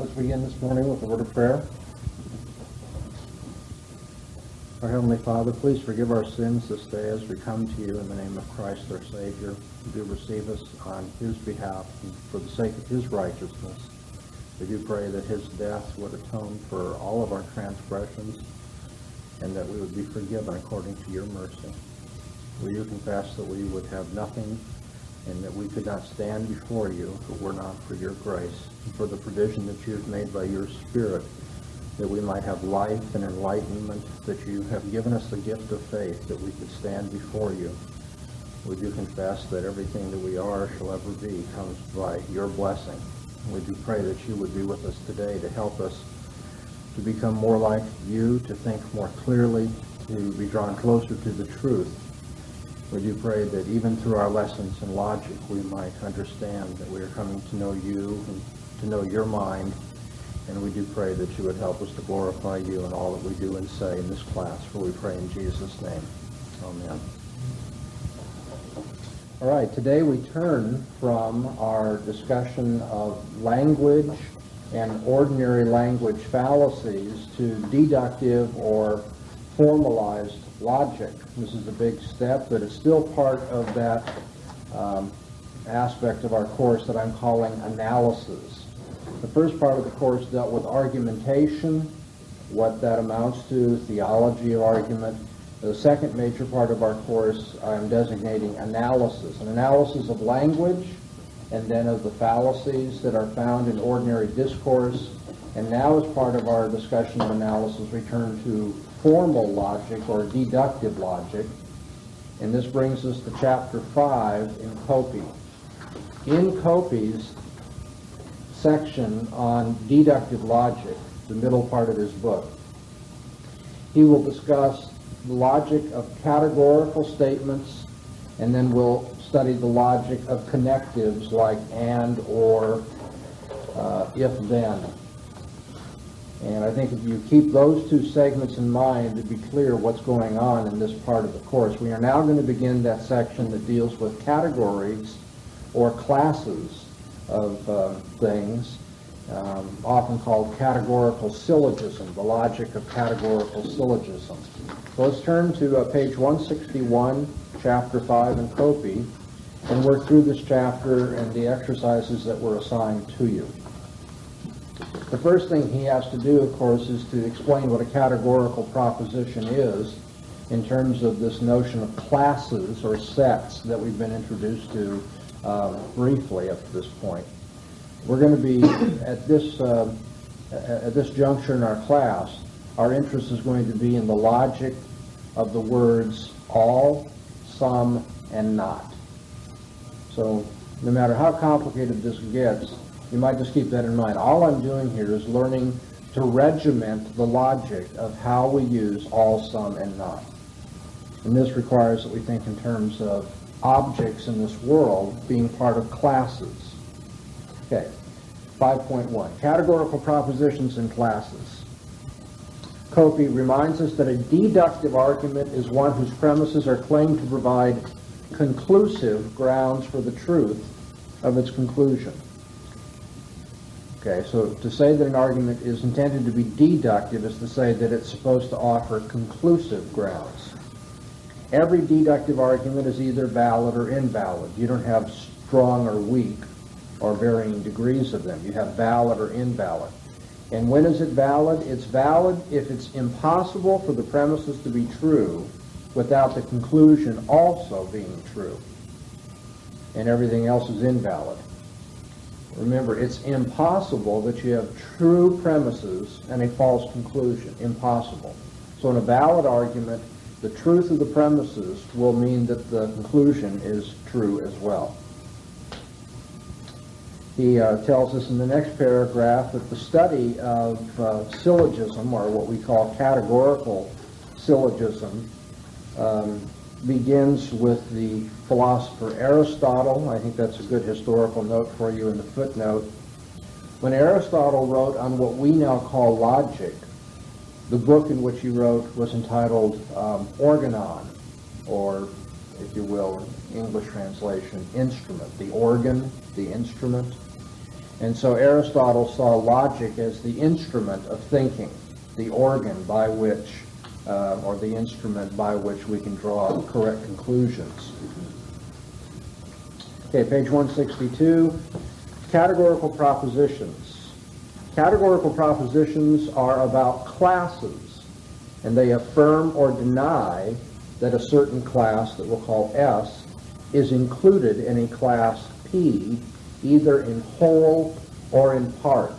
Let's begin this morning with a word of prayer. Our Heavenly Father, please forgive our sins this day as we come to you in the name of Christ our Savior. Do receive us on his behalf and for the sake of his righteousness. We do pray that his death would atone for all of our transgressions and that we would be forgiven according to your mercy. We do confess that we would have nothing and that we could not stand before you if it were not for your grace and for the provision that you have made by your Spirit, that we might have life and enlightenment, that you have given us the gift of faith, that we could stand before you. We do confess that everything that we are shall ever be comes by your blessing. We do pray that you would be with us today to help us to become more like you, to think more clearly, to be drawn closer to the truth. We do pray that even through our lessons in logic, we might understand that we are coming to know you and to know your mind. And we do pray that you would help us to glorify you in all that we do and say in this class, for we pray in Jesus' name. Amen. All right, today we turn from our discussion of language and ordinary language fallacies to deductive or formalized logic. This is a big step, but it's still part of that aspect of our course that I'm calling analysis. The first part of the course dealt with argumentation, what that amounts to, theology of argument. The second major part of our course I'm designating analysis, an analysis of language and then of the fallacies that are found in ordinary discourse. And now as part of our discussion of analysis, we turn to formal logic or deductive logic. And this brings us to chapter 5 in Copy. In Copy's section on deductive logic, the middle part of his book, he will discuss the logic of categorical statements, and then we'll study the logic of connectives like and, or, if, then. And I think if you keep those two segments in mind, it'd be clear what's going on in this part of the course. We are now going to begin that section that deals with categories or classes of things, often called categorical syllogism, the logic of categorical syllogism. So let's turn to page 161, chapter 5 in Copy, and work through this chapter and the exercises that were assigned to you. The first thing he has to do, of course, is to explain what a categorical proposition is in terms of this notion of classes or sets that we've been introduced to briefly up to this point. We're going to be, at this juncture in our class, our interest is going to be in the logic of the words all, some, and not. So no matter how complicated this gets, you might just keep that in mind. All I'm doing here is learning to regiment the logic of how we use all, some, and not. And this requires that we think in terms of objects in this world being part of classes. Okay, 5.1, categorical propositions and classes. Copy reminds us that a deductive argument is one whose premises are claimed to provide conclusive grounds for the truth of its conclusion. Okay, so to say that an argument is intended to be deductive is to say that it's supposed to offer conclusive grounds. Every deductive argument is either valid or invalid. You don't have strong or weak or varying degrees of them. You have valid or invalid. And when is it valid? It's valid if it's impossible for the premises to be true without the conclusion also being true. And everything else is invalid. Remember, it's impossible that you have true premises and a false conclusion. Impossible. So in a valid argument, the truth of the premises will mean that the conclusion is true as well. He tells us in the next paragraph that the study of syllogism, or what we call categorical syllogism, begins with the philosopher Aristotle. I think that's a good historical note for you in the footnote. When Aristotle wrote on what we now call logic, the book in which he wrote was entitled Organon, or, if you will, in English translation, instrument, the organ, the instrument. And so Aristotle saw logic as the instrument of thinking, the organ by which, or the instrument by which we can draw correct conclusions. Okay, page 162, categorical propositions. Categorical propositions are about classes, and they affirm or deny that a certain class that we'll call S is included in a class P, either in whole or in part.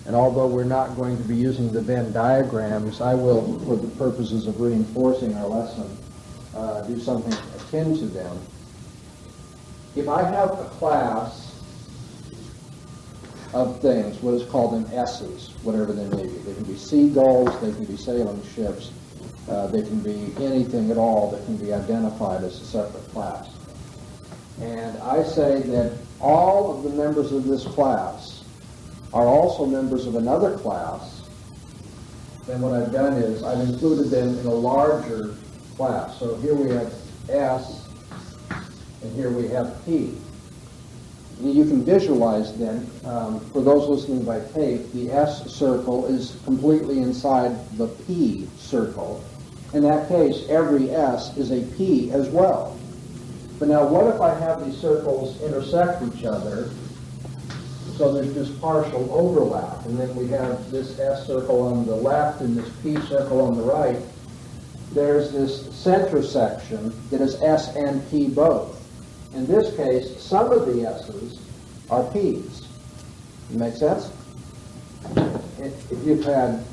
And although we're not going to be using the Venn diagrams, I will, for the purposes of reinforcing our lesson, do something akin to them. If I have a class of things, what is called an S's, whatever they may be. They can be seagulls, they can be sailing ships, they can be anything at all that can be identified as a separate class. And I say that all of the members of this class are also members of another class, then what I've done is I've included them in a larger class. So here we have S, and here we have P. You can visualize then, for those listening by tape, the S circle is completely inside the P circle. In that case, every S is a P as well. But now what if I have these circles intersect each other, so there's just partial overlap, and then we have this S circle on the left and this P circle on the right. There's this center section that is S and P both. In this case, some of the S's are P's. Make sense? If you've had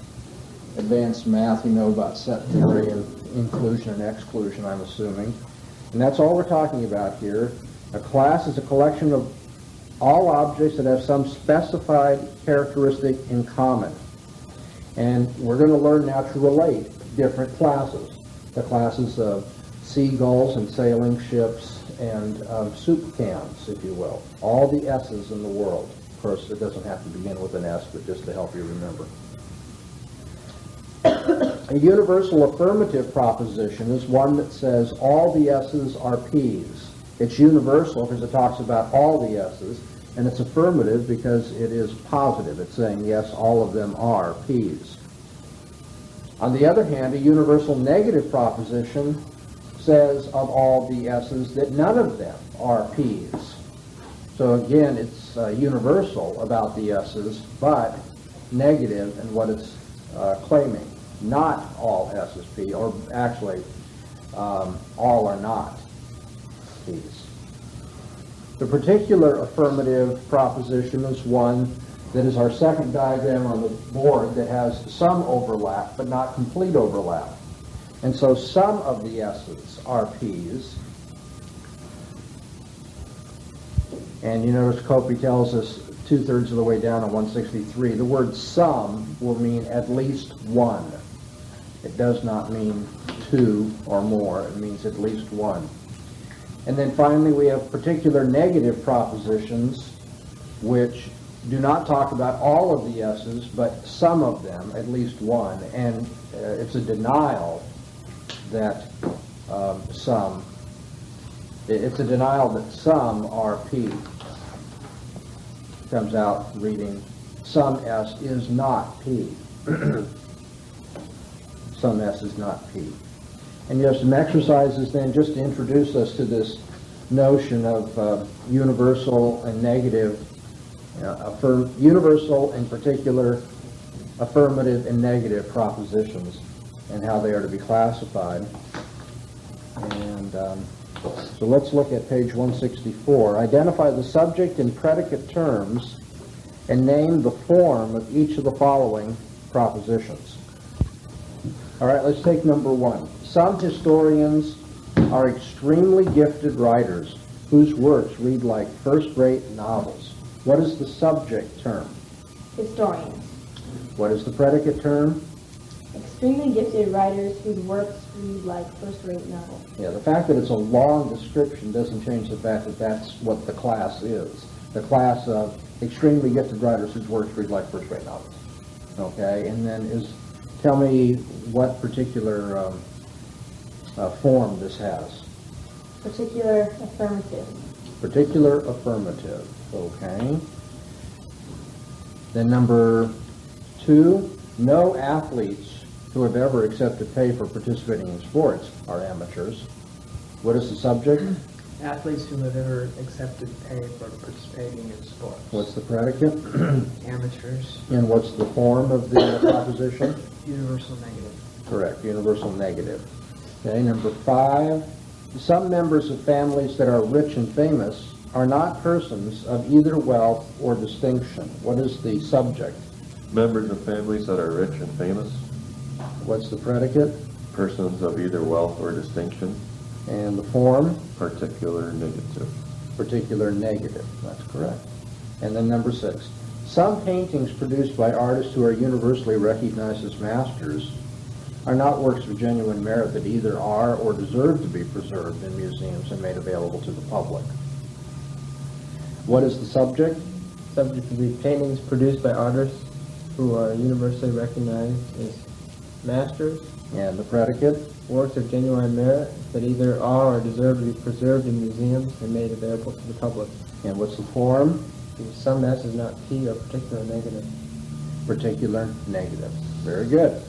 advanced math, you know about set theory and inclusion and exclusion, I'm assuming. And that's all we're talking about here. A class is a collection of all objects that have some specified characteristic in common. And we're going to learn now to relate different classes. The classes of seagulls and sailing ships and soup cans, if you will. All the S's in the world. Of course, it doesn't have to begin with an S, but just to help you remember. A universal affirmative proposition is one that says all the S's are P's. It's universal because it talks about all the S's, and it's affirmative because it is positive. It's saying, yes, all of them are P's. On the other hand, a universal negative proposition says of all the S's that none of them are P's. So again, it's universal about the S's, but negative in what it's claiming. Not all S's P, or actually all are not P's. The particular affirmative proposition is one that is our second diagram on the board that has some overlap, but not complete overlap. And so some of the S's are P's. And you notice Copy tells us 2/3 of the way down on 163, the word some will mean at least one. It does not mean two or more. It means at least one. And then finally, we have particular negative propositions which do not talk about all of the S's, but some of them, at least one. And it's a denial that it's a denial that some are P. Comes out reading, some S is not P. Some S is not P. And you have some exercises then just to introduce us to this notion of universal and negative, universal in particular, affirmative and negative propositions and how they are to be classified. And so let's look at page 164. Identify the subject and predicate terms and name the form of each of the following propositions. All right, let's take number one. Some historians are extremely gifted writers whose works read like first-rate novels. What is the subject term? Historians. What is the predicate term? Extremely gifted writers whose works read like first-rate novels. Yeah, the fact that it's a long description doesn't change the fact that that's what the class is. The class of extremely gifted writers whose works read like first-rate novels. Okay, and then tell me what particular form this has. Particular affirmative. Particular affirmative, okay. Then number 2, no athletes who have ever accepted pay for participating in sports are amateurs. What is the subject? Athletes who have ever accepted pay for participating in sports. What's the predicate? Amateurs. And what's the form of the proposition? Universal negative. Correct, universal negative. Okay, number 5, some members of families that are rich and famous are not persons of either wealth or distinction. What is the subject? Members of families that are rich and famous. What's the predicate? Persons of either wealth or distinction. And the form? Particular negative. Particular negative, that's correct. And then number 6, some paintings produced by artists who are universally recognized as masters are not works of genuine merit that either are or deserve to be preserved in museums and made available to the public. What is the subject? Subject to be paintings produced by artists who are universally recognized as masters. And the predicate? Works of genuine merit that either are or deserve to be preserved in museums and made available to the public. And what's the form? Some S is not P or particular negative. Particular negative. Very good.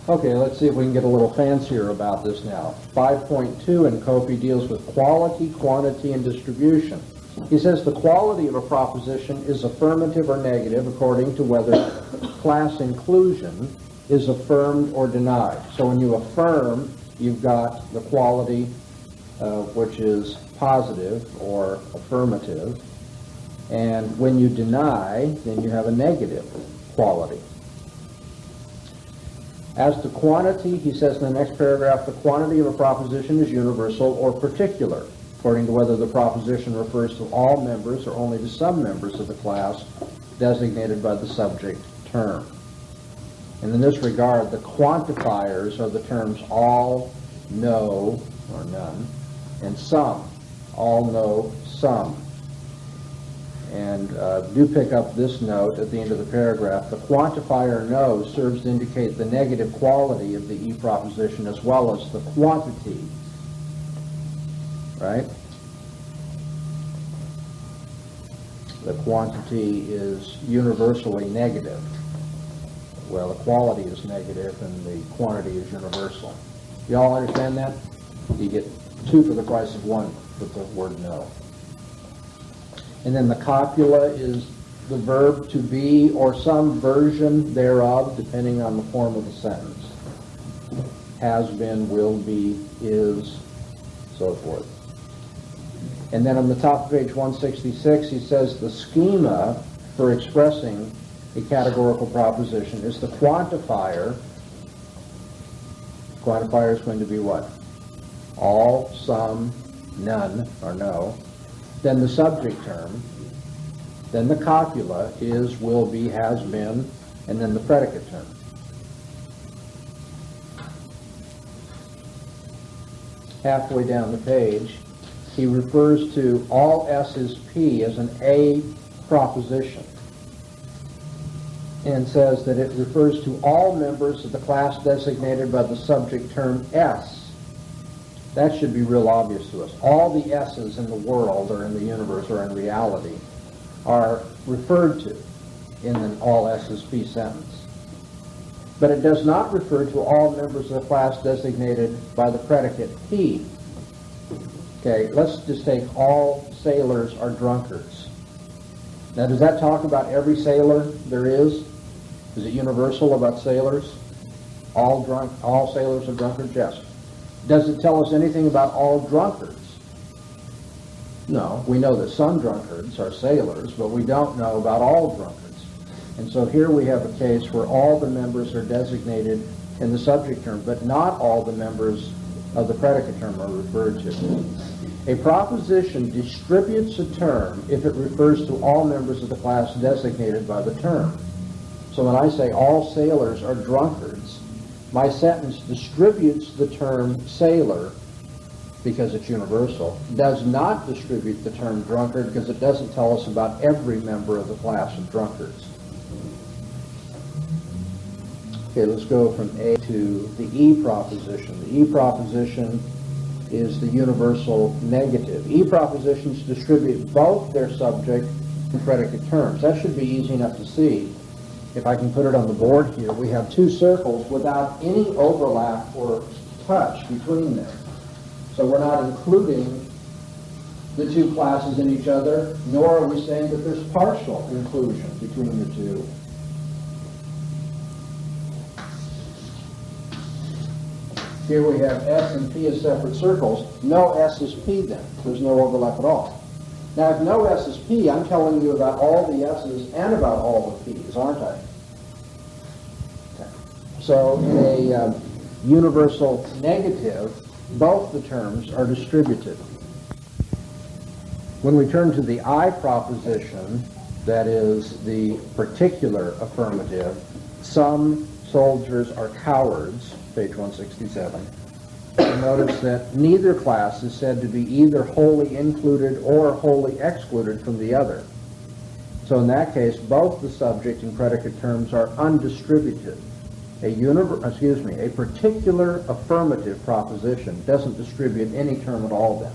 Okay, let's see if we can get a little fancier about this now. 5.2 in Copy deals with quality, quantity, and distribution. He says the quality of a proposition is affirmative or negative according to whether class inclusion is affirmed or denied. So when you affirm, you've got the quality which is positive or affirmative, and when you deny, then you have a negative quality. As to quantity, he says in the next paragraph, the quantity of a proposition is universal or particular, according to whether the proposition refers to all members or only to some members of the class designated by the subject term. And in this regard, the quantifiers are the terms all, no, or none, and some, all, no, some. And do pick up this note at the end of the paragraph. The quantifier no serves to indicate the negative quality of the E proposition as well as the quantity, right? The quantity is universally negative. Well, the quality is negative and the quantity is universal. You all understand that? You get 2 for the price of 1 with the word no. And then the copula is the verb to be or some version thereof, depending on the form of the sentence. Has been, will be, is, so forth. And then on the top of page 166, he says the schema for expressing a categorical proposition is the quantifier. Quantifier is going to be what? All, some, none, or no. Then the subject term. Then the copula is, will be, has been, and then the predicate term. Halfway down the page, he refers to all S is P as an A proposition, and says that it refers to all members of the class designated by the subject term S. That should be real obvious to us. All the S's in the world or in the universe or in reality are referred to in an all S's P sentence. But it does not refer to all members of the class designated by the predicate P. Okay, let's just take all sailors are drunkards. Now, does that talk about every sailor there is? Is it universal about sailors? All sailors are drunkards? Yes. Does it tell us anything about all drunkards? No. We know that some drunkards are sailors, but we don't know about all drunkards. And so here we have a case where all the members are designated in the subject term, but not all the members of the predicate term are referred to. A proposition distributes a term if it refers to all members of the class designated by the term. So when I say all sailors are drunkards, my sentence distributes the term sailor because it's universal, does not distribute the term drunkard because it doesn't tell us about every member of the class of drunkards. Okay, let's go from A to the E proposition. The E proposition is the universal negative. E propositions distribute both their subject predicate terms. That should be easy enough to see. If I can put it on the board here, we have two circles without any overlap or touch between them. So we're not including the two classes in each other, nor are we saying that there's partial inclusion between the two. Here we have S and P as separate circles. No S is P then. There's no overlap at all. Now, if no S is P, I'm telling you about all the S's and about all the P's, aren't I? Okay. So in a universal negative, both the terms are distributed. When we turn to the I proposition, that is the particular affirmative, some soldiers are cowards, page 167, you notice that neither class is said to be either wholly included or wholly excluded from the other. So in that case, both the subject and predicate terms are undistributed. A particular affirmative proposition doesn't distribute any term at all then.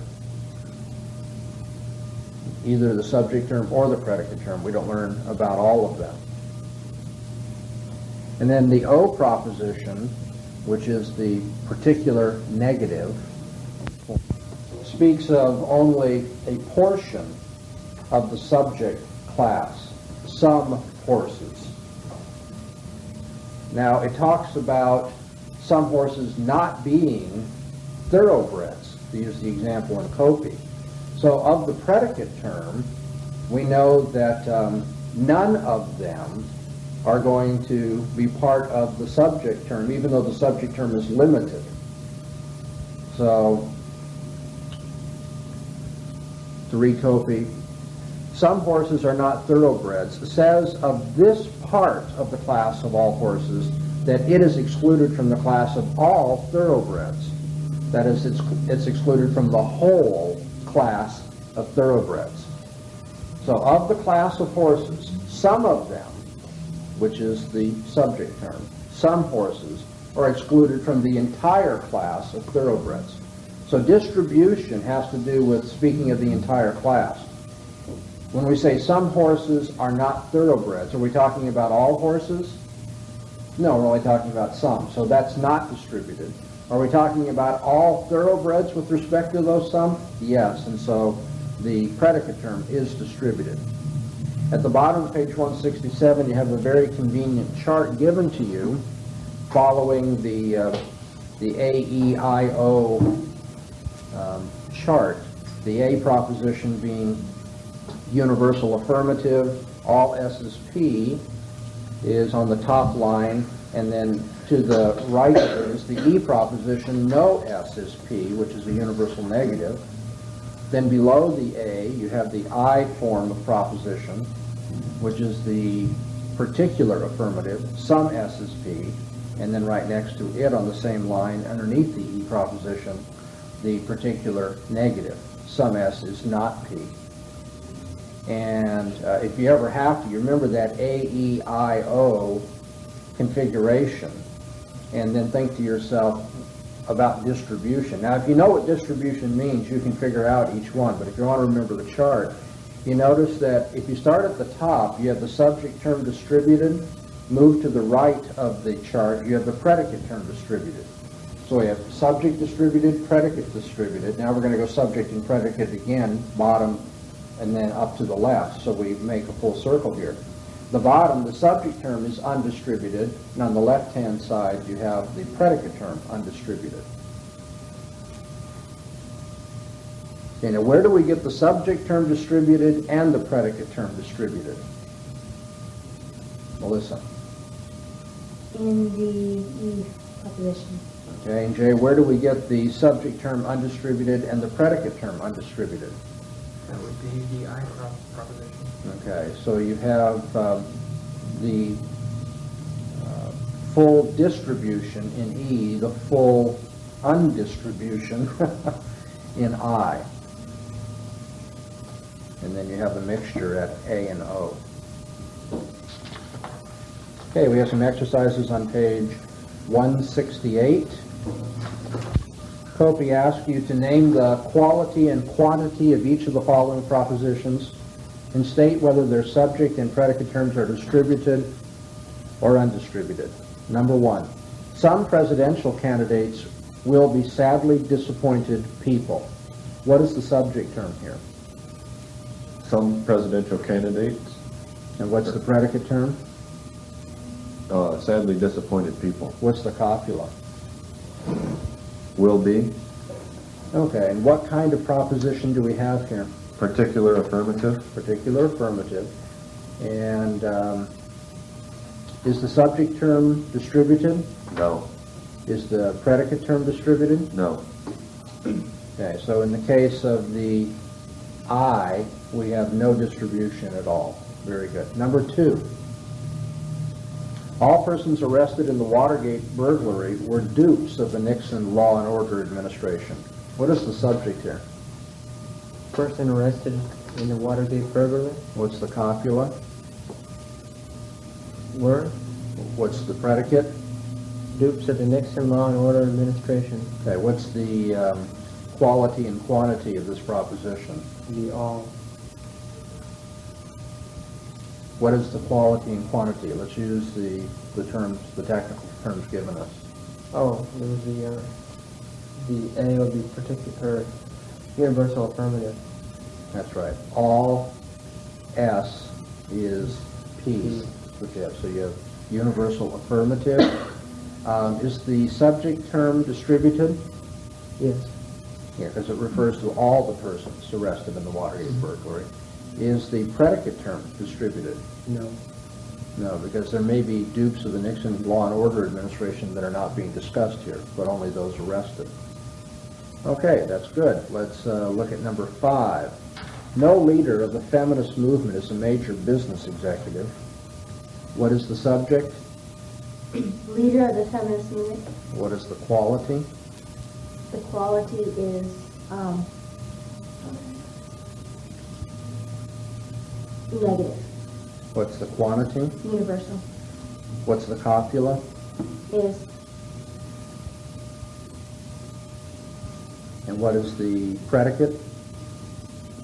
Either the subject term or the predicate term. We don't learn about all of them. And then the O proposition, which is the particular negative, speaks of only a portion of the subject class, some horses. Now, it talks about some horses not being thoroughbreds, to use the example in Copy. So of the predicate term, we know that none of them are going to be part of the subject term, even though the subject term is limited. So, to read Copy, some horses are not thoroughbreds, says of this part of the class of all horses that it is excluded from the class of all thoroughbreds. That is, it's excluded from the whole class of thoroughbreds. So of the class of horses, some of them, which is the subject term, some horses are excluded from the entire class of thoroughbreds. So distribution has to do with speaking of the entire class. When we say some horses are not thoroughbreds, are we talking about all horses? No, we're only talking about some. So that's not distributed. Are we talking about all thoroughbreds with respect to those some? Yes, and so the predicate term is distributed. At the bottom of page 167, you have a very convenient chart given to you following the AEIO chart. The A proposition being universal affirmative, all S is P, is on the top line, and then to the right of it is the E proposition, no S is P, which is a universal negative. Then below the A, you have the I form of proposition, which is the particular affirmative, some S is P, and then right next to it on the same line, underneath the E proposition, the particular negative, some S is not P. And if you ever have to, you remember that AEIO configuration, and then think to yourself about distribution. Now, if you know what distribution means, you can figure out each one, but if you want to remember the chart, you notice that if you start at the top, you have the subject term distributed. Move to the right of the chart, you have the predicate term distributed. So we have subject distributed, predicate distributed. Now we're going to go subject and predicate again, bottom and then up to the left, so we make a full circle here. The bottom, the subject term is undistributed, and on the left-hand side you have the predicate term undistributed. Okay, now where do we get the subject term distributed and the predicate term distributed? Melissa. In the proposition. Okay, and Jay, where do we get the subject term undistributed and the predicate term undistributed? That would be the I proposition. Okay, so you have the full distribution in E, the full undistribution in I. And then you have the mixture at A and O. Okay, we have some exercises on page 168. Copy asks you to name the quality and quantity of each of the following propositions. and state whether their subject and predicate terms are distributed or undistributed. Number 1, some presidential candidates will be sadly disappointed people. What is the subject term here? Some presidential candidates, And what's the predicate term? sadly disappointed people. What's the copula? Will be, Okay, and what kind of proposition do we have here? particular affirmative, Particular affirmative. And is the subject term distributed? no, Is the predicate term distributed? no, Okay, so in the case of the I, we have no distribution at all. Very good. Number 2, all persons arrested in the Watergate burglary were dupes of the Nixon Law and Order Administration. What is the subject here? Person arrested in the Watergate burglary What's the copula? were What's the predicate? dupes of the Nixon Law and Order Administration. Okay, what's the quality and quantity of this proposition? The all. What is the quality and quantity? Let's use the terms, the technical terms given us. Oh, there was the A of the particular universal affirmative. That's right. All S is P. Okay, so you have universal affirmative. Is the subject term distributed? Yes. Yeah, because it refers to all the persons arrested in the Watergate burglary. Is the predicate term distributed? No. No, because there may be dupes of the Nixon Law and Order Administration that are not being discussed here, but only those arrested. Okay, that's good. Let's look at number 5. No leader of the feminist movement is a major business executive. What is the subject? Leader of the feminist movement. What is the quality? The quality is negative. What's the quantity? Universal What's the copula? is And what is the predicate?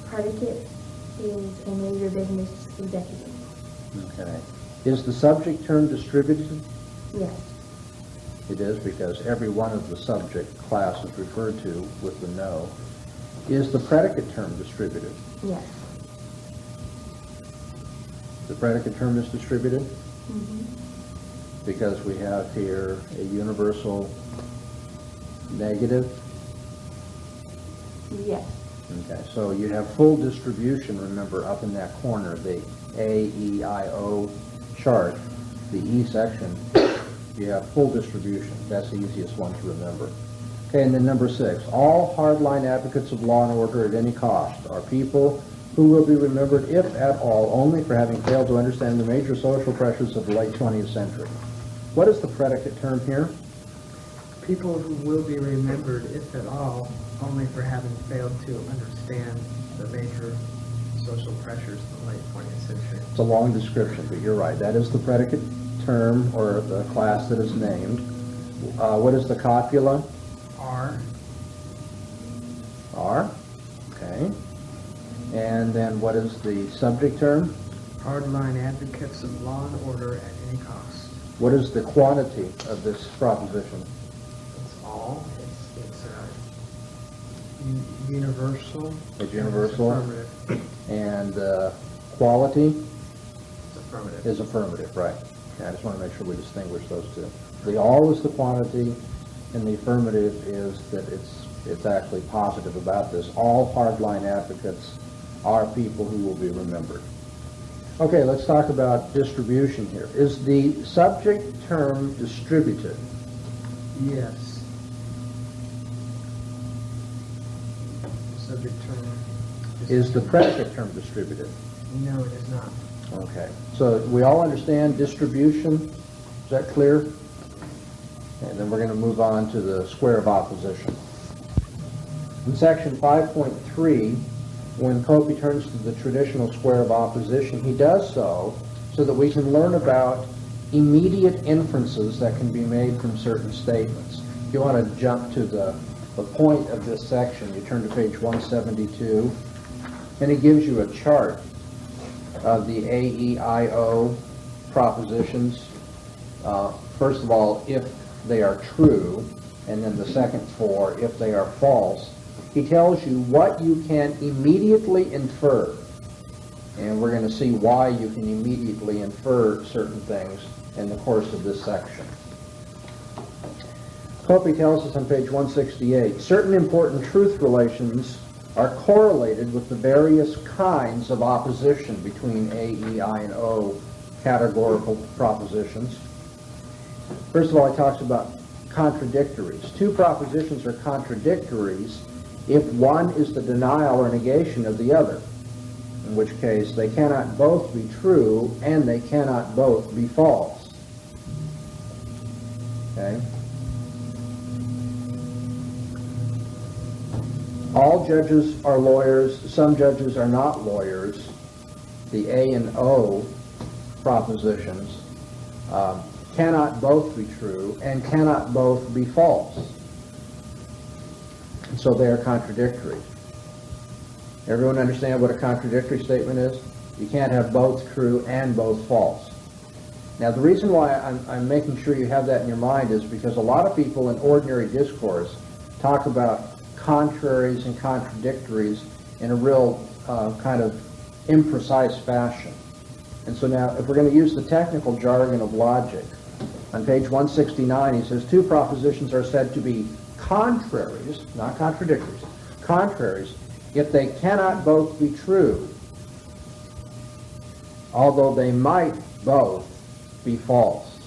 predicate is a major business executive. Okay. Is the subject term distributed? Yes. It is, because every one of the subject class is referred to with the no. Is the predicate term distributed? Yes. The predicate term is distributed Mm-hmm. because we have here a universal negative. Yes. Okay, so you have full distribution, remember, up in that corner, the A, E, I, O chart, the E section, you have full distribution. That's the easiest one to remember. Okay, and then number 6, all hardline advocates of law and order at any cost are people who will be remembered, if at all, only for having failed to understand the major social pressures of the late 20th century. What is the predicate term here? People who will be remembered, if at all, only for having failed to understand the major social pressures of the late 20th century. It's a long description, but you're right. That is the predicate term or the class that is named. What is the copula? Are R. Okay. And then what is the subject term? hardline advocates of law and order at any cost. What is the quantity of this proposition? It's all. It's universal. It's universal. Affirmative. And quality It's affirmative. is affirmative, right. Okay, I just want to make sure we distinguish those two. The all is the quantity, and the affirmative is that it's actually positive about this. All hardline advocates are people who will be remembered. Okay, let's talk about distribution here. Is the subject term distributed? Yes. Subject term. Is the predicate term distributed? No, it is not. Okay, so we all understand distribution? Is that clear? And then we're going to move on to the square of opposition. In section 5.3, when Copey turns to the traditional square of opposition, he does so that we can learn about immediate inferences that can be made from certain statements. If you want to jump to the point of this section, you turn to page 172, and it gives you a chart of the A, E, I, O propositions. First of all, if they are true, and then the second four, if they are false. He tells you what you can immediately infer. And we're going to see why you can immediately infer certain things in the course of this section. Copy tells us on page 168, certain important truth relations are correlated with the various kinds of opposition between A, E, I, and O categorical propositions. First of all, he talks about contradictories. Two propositions are contradictories if one is the denial or negation of the other, in which case they cannot both be true and they cannot both be false. Okay? All judges are lawyers, some judges are not lawyers. The A and O propositions cannot both be true and cannot both be false. And so they are contradictory. Everyone understand what a contradictory statement is? You can't have both true and both false. Now the reason why I'm making sure you have that in your mind is because a lot of people in ordinary discourse talk about contraries and contradictories in a real kind of imprecise fashion. And so now, if we're going to use the technical jargon of logic, on page 169 he says, two propositions are said to be contraries, not contradictories, contraries, if they cannot both be true, although they might both be false.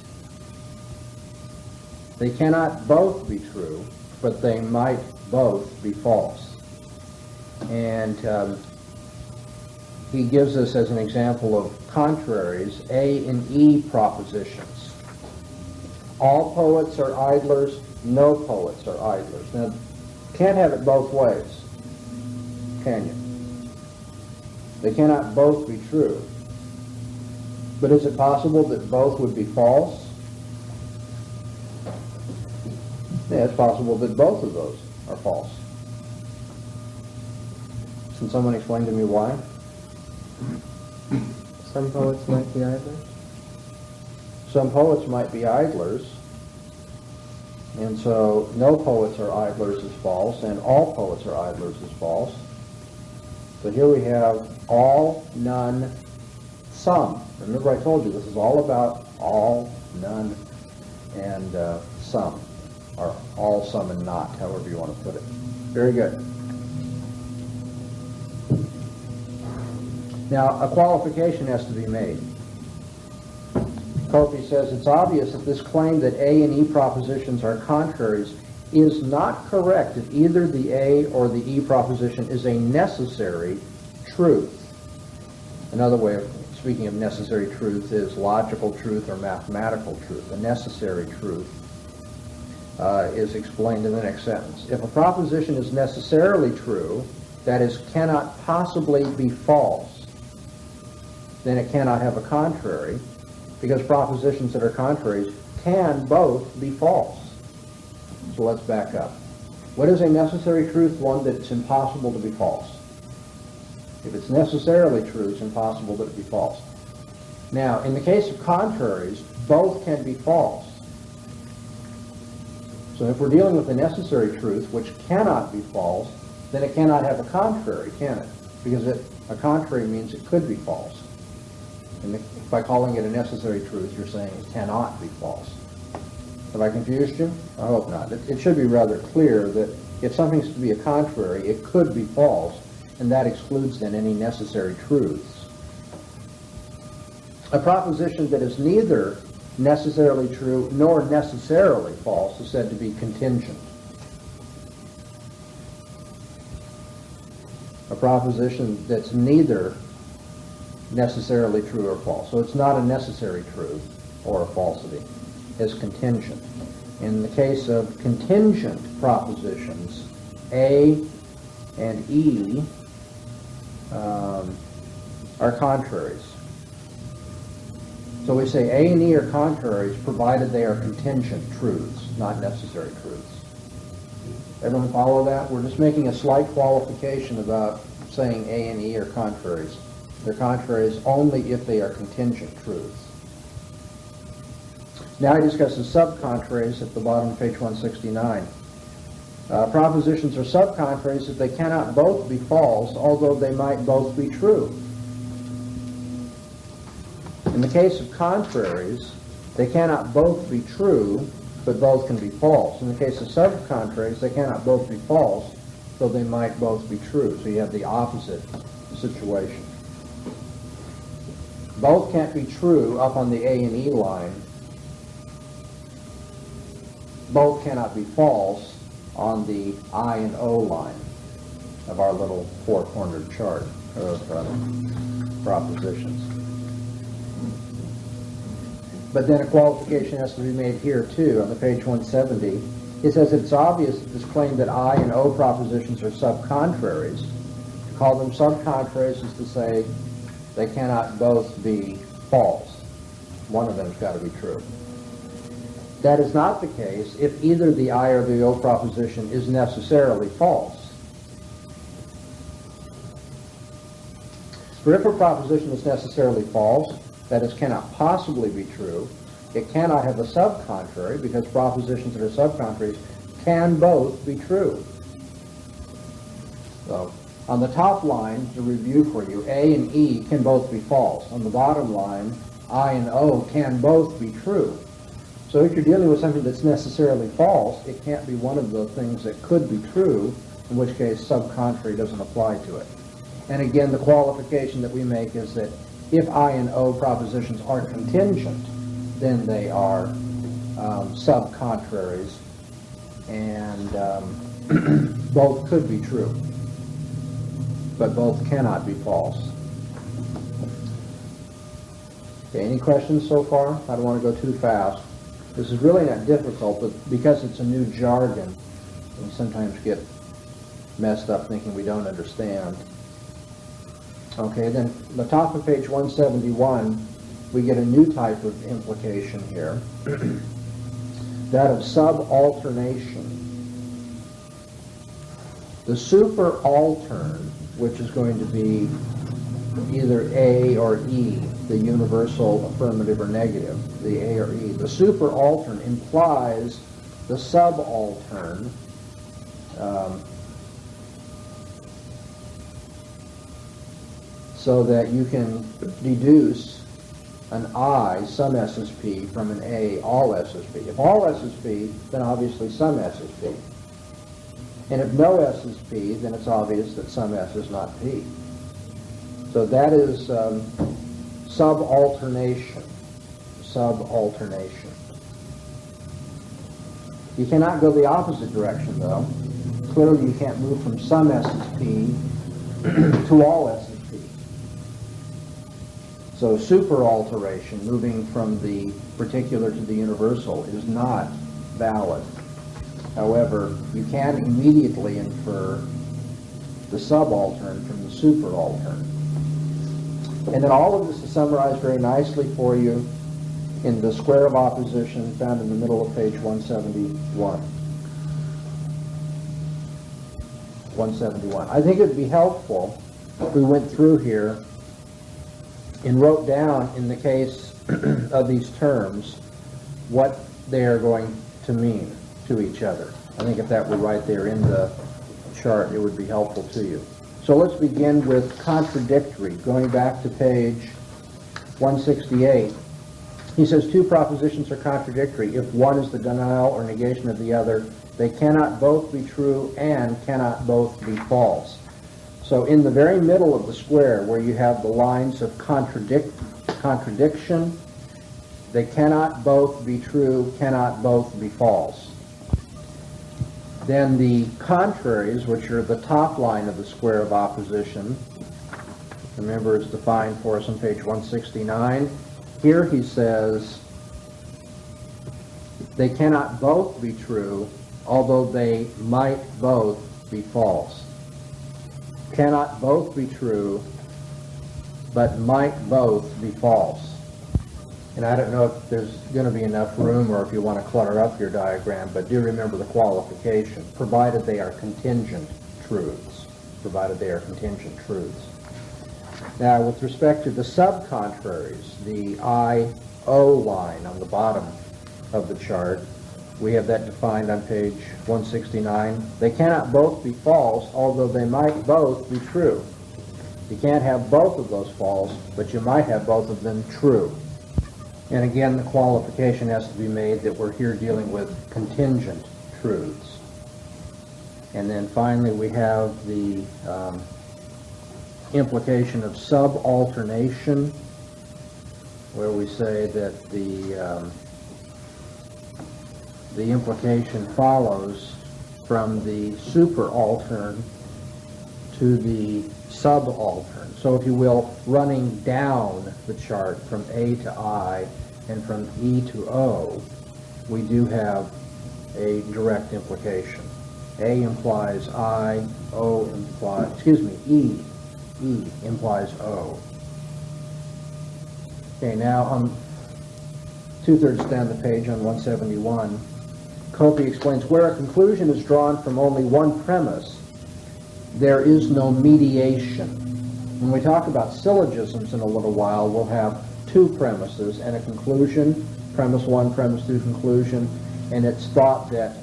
They cannot both be true, but they might both be false. And he gives us as an example of contraries, A and E propositions. All poets are idlers, no poets are idlers. Now, can't have it both ways, can you? They cannot both be true. But is it possible that both would be false? Yeah, it's possible that both of those are false. Can someone explain to me why? Some poets might be idlers. Some poets might be idlers, and so no poets are idlers is false, and all poets are idlers is false. So here we have all, none, some. Remember I told you this is all about all, none, and some, or all, some, and not, however you want to put it. Very good. Now, a qualification has to be made. Kofi says it's obvious that this claim that A and E propositions are contraries is not correct if either the A or the E proposition is a necessary truth. Another way of speaking of necessary truth is logical truth or mathematical truth. A necessary truth is explained in the next sentence. If a proposition is necessarily true, that is, cannot possibly be false, then it cannot have a contrary, because propositions that are contraries can both be false. So let's back up. What is a necessary truth? One that's impossible to be false. If it's necessarily true, it's impossible that it be false. Now, in the case of contraries, both can be false. So if we're dealing with a necessary truth, which cannot be false, then it cannot have a contrary, can it? Because a contrary means it could be false. And by calling it a necessary truth, you're saying it cannot be false. Have I confused you? I hope not. It should be rather clear that if something's to be a contrary, it could be false, and that excludes then any necessary truths. A proposition that is neither necessarily true nor necessarily false is said to be contingent. A proposition that's neither necessarily true or false. So it's not a necessary truth or a falsity. It's contingent. In the case of contingent propositions, A and E are contraries. So we say A and E are contraries provided they are contingent truths, not necessary truths. Everyone follow that? We're just making a slight qualification about saying A and E are contraries. They're contraries only if they are contingent truths. Now he discusses subcontraries at the bottom of page 169. Propositions are subcontraries if they cannot both be false, although they might both be true. In the case of contraries, they cannot both be true, but both can be false. In the case of subcontraries, they cannot both be false, though they might both be true. So you have the opposite situation. Both can't be true up on the A and E line. Both cannot be false on the I and O line of our little four-cornered chart of propositions. But then a qualification has to be made here too. On the page 170, it says it's obvious that this claim that I and O propositions are subcontraries. To call them subcontraries is to say they cannot both be false. One of them's got to be true. That is not the case if either the I or the O proposition is necessarily false. For if a proposition is necessarily false, that is, cannot possibly be true, it cannot have a subcontrary, because propositions that are subcontraries can both be true. So, on the top line, to review for you, A and E can both be false. On the bottom line, I and O can both be true. So if you're dealing with something that's necessarily false, it can't be one of the things that could be true, in which case subcontrary doesn't apply to it. And again, the qualification that we make is that if I and O propositions are contingent, then they are subcontraries, and both could be true, but both cannot be false. Okay, any questions so far? I don't want to go too fast. This is really not difficult, but because it's a new jargon, we sometimes get messed up thinking we don't understand. Okay, then the top of page 171, we get a new type of implication here, that of subalternation. The superaltern, which is going to be either A or E, the universal affirmative or negative, the A or E. The superaltern implies the subaltern, so that you can deduce an I, some SSP, from an A, all SSP. If all SSP, then obviously some SSP. And if no SSP, then it's obvious that some S is not P. So that is subalternation. Subalternation. You cannot go the opposite direction, though. Clearly, you can't move from some SSP to all SSP. So superalteration, moving from the particular to the universal, is not valid. However, you can immediately infer the subaltern from the superaltern. And then all of this is summarized very nicely for you in the square of opposition found in the middle of page 171. 171. I think it would be helpful if we went through here and wrote down, in the case of these terms, what they are going to mean to each other. I think if that were right there in the chart, it would be helpful to you. So let's begin with contradictory, going back to page 168. He says two propositions are contradictory. If one is the denial or negation of the other, they cannot both be true and cannot both be false. So in the very middle of the square, where you have the lines of contradiction, they cannot both be true, cannot both be false. Then the contraries, which are the top line of the square of opposition, remember it's defined for us on page 169. Here he says they cannot both be true, although they might both be false. Cannot both be true, but might both be false. And I don't know if there's going to be enough room or if you want to clutter up your diagram, but do remember the qualification, provided they are contingent truths. Provided they are contingent truths. Now, with respect to the subcontraries, the I-O line on the bottom of the chart, we have that defined on page 169. They cannot both be false, although they might both be true. You can't have both of those false, but you might have both of them true. And again, the qualification has to be made that we're here dealing with contingent truths. And then finally, we have the implication of subalternation, where we say that the implication follows from the superaltern to the subaltern. So, if you will, running down the chart from A to I and from E to O, we do have a direct implication. A implies I, O implies, E implies O. Okay, now on 2/3 down the page on 171, Copey explains, where a conclusion is drawn from only one premise, there is no mediation. When we talk about syllogisms in a little while, we'll have two premises and a conclusion, premise one, premise two, conclusion, and it's thought that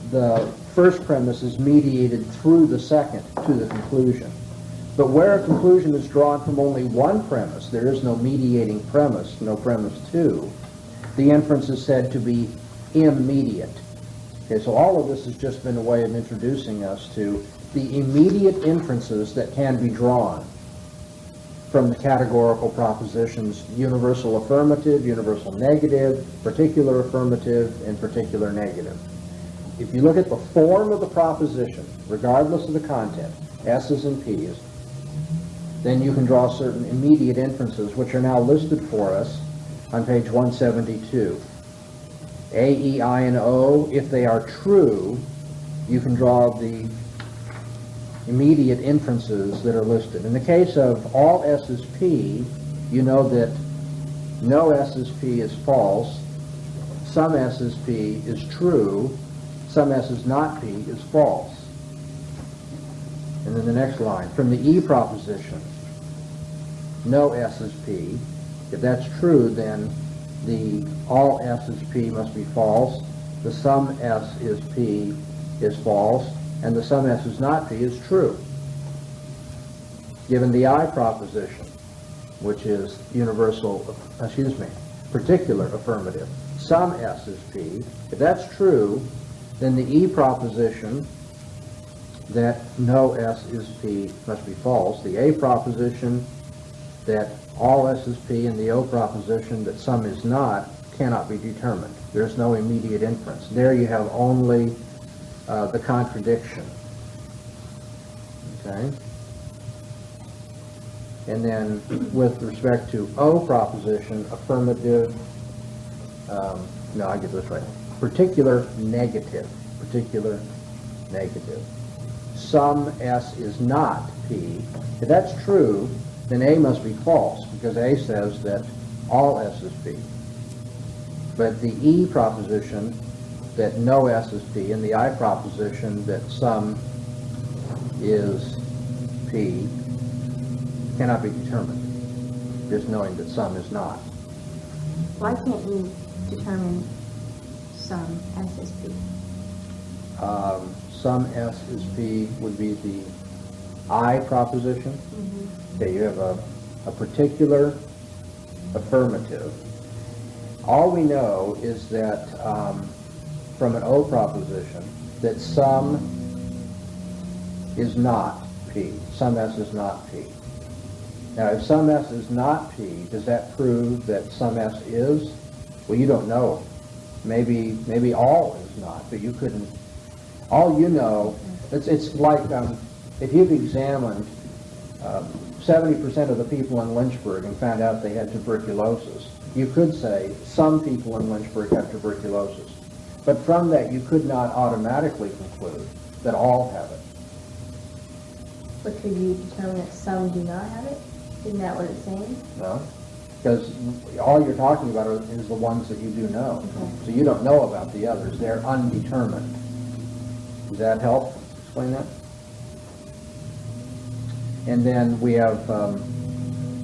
the first premise is mediated through the second to the conclusion. But where a conclusion is drawn from only one premise, there is no mediating premise, no premise two, the inference is said to be immediate. Okay, so all of this has just been a way of introducing us to the immediate inferences that can be drawn from the categorical propositions universal affirmative, universal negative, particular affirmative, and particular negative. If you look at the form of the proposition, regardless of the content, S's and P's, then you can draw certain immediate inferences, which are now listed for us on page 172. A, E, I, and O, if they are true, you can draw the immediate inferences that are listed. In the case of all S is P, you know that no S is P is false, some S is P is true, some S is not P is false. And then the next line, from the E proposition, no S is P. If that's true, then the all S is P must be false, the sum S is P is false, and the sum S is not P is true. Given the I proposition, which is particular affirmative, sum S is P. If that's true, then the E proposition that no S is P must be false. The A proposition that all S is P and the O proposition that sum is not cannot be determined. There's no immediate inference. There you have only the contradiction. Okay? And then with respect to O proposition, affirmative, no, I get this right. Particular negative. Sum S is not P. If that's true, then A must be false, because A says that all S is P. But the E proposition that no S is P, and the I proposition that sum is P, cannot be determined, just knowing that sum is not. Why can't you determine sum S is P? Sum S is P would be the I proposition. Mm-hmm. Okay, you have a particular affirmative. All we know is that from an O proposition that sum is not P. Sum S is not P. Now, if sum S is not P, does that prove that sum S is? Well, you don't know. Maybe all is not, but you couldn't. All you know, it's like if you've examined 70% of the people in Lynchburg and found out they had tuberculosis, you could say some people in Lynchburg have tuberculosis. But from that, you could not automatically conclude that all have it. But could you determine that some do not have it? Isn't that what it's saying? No? Because all you're talking about is the ones that you do know. Okay. So you don't know about the others. They're undetermined. Does that help explain that? And then we have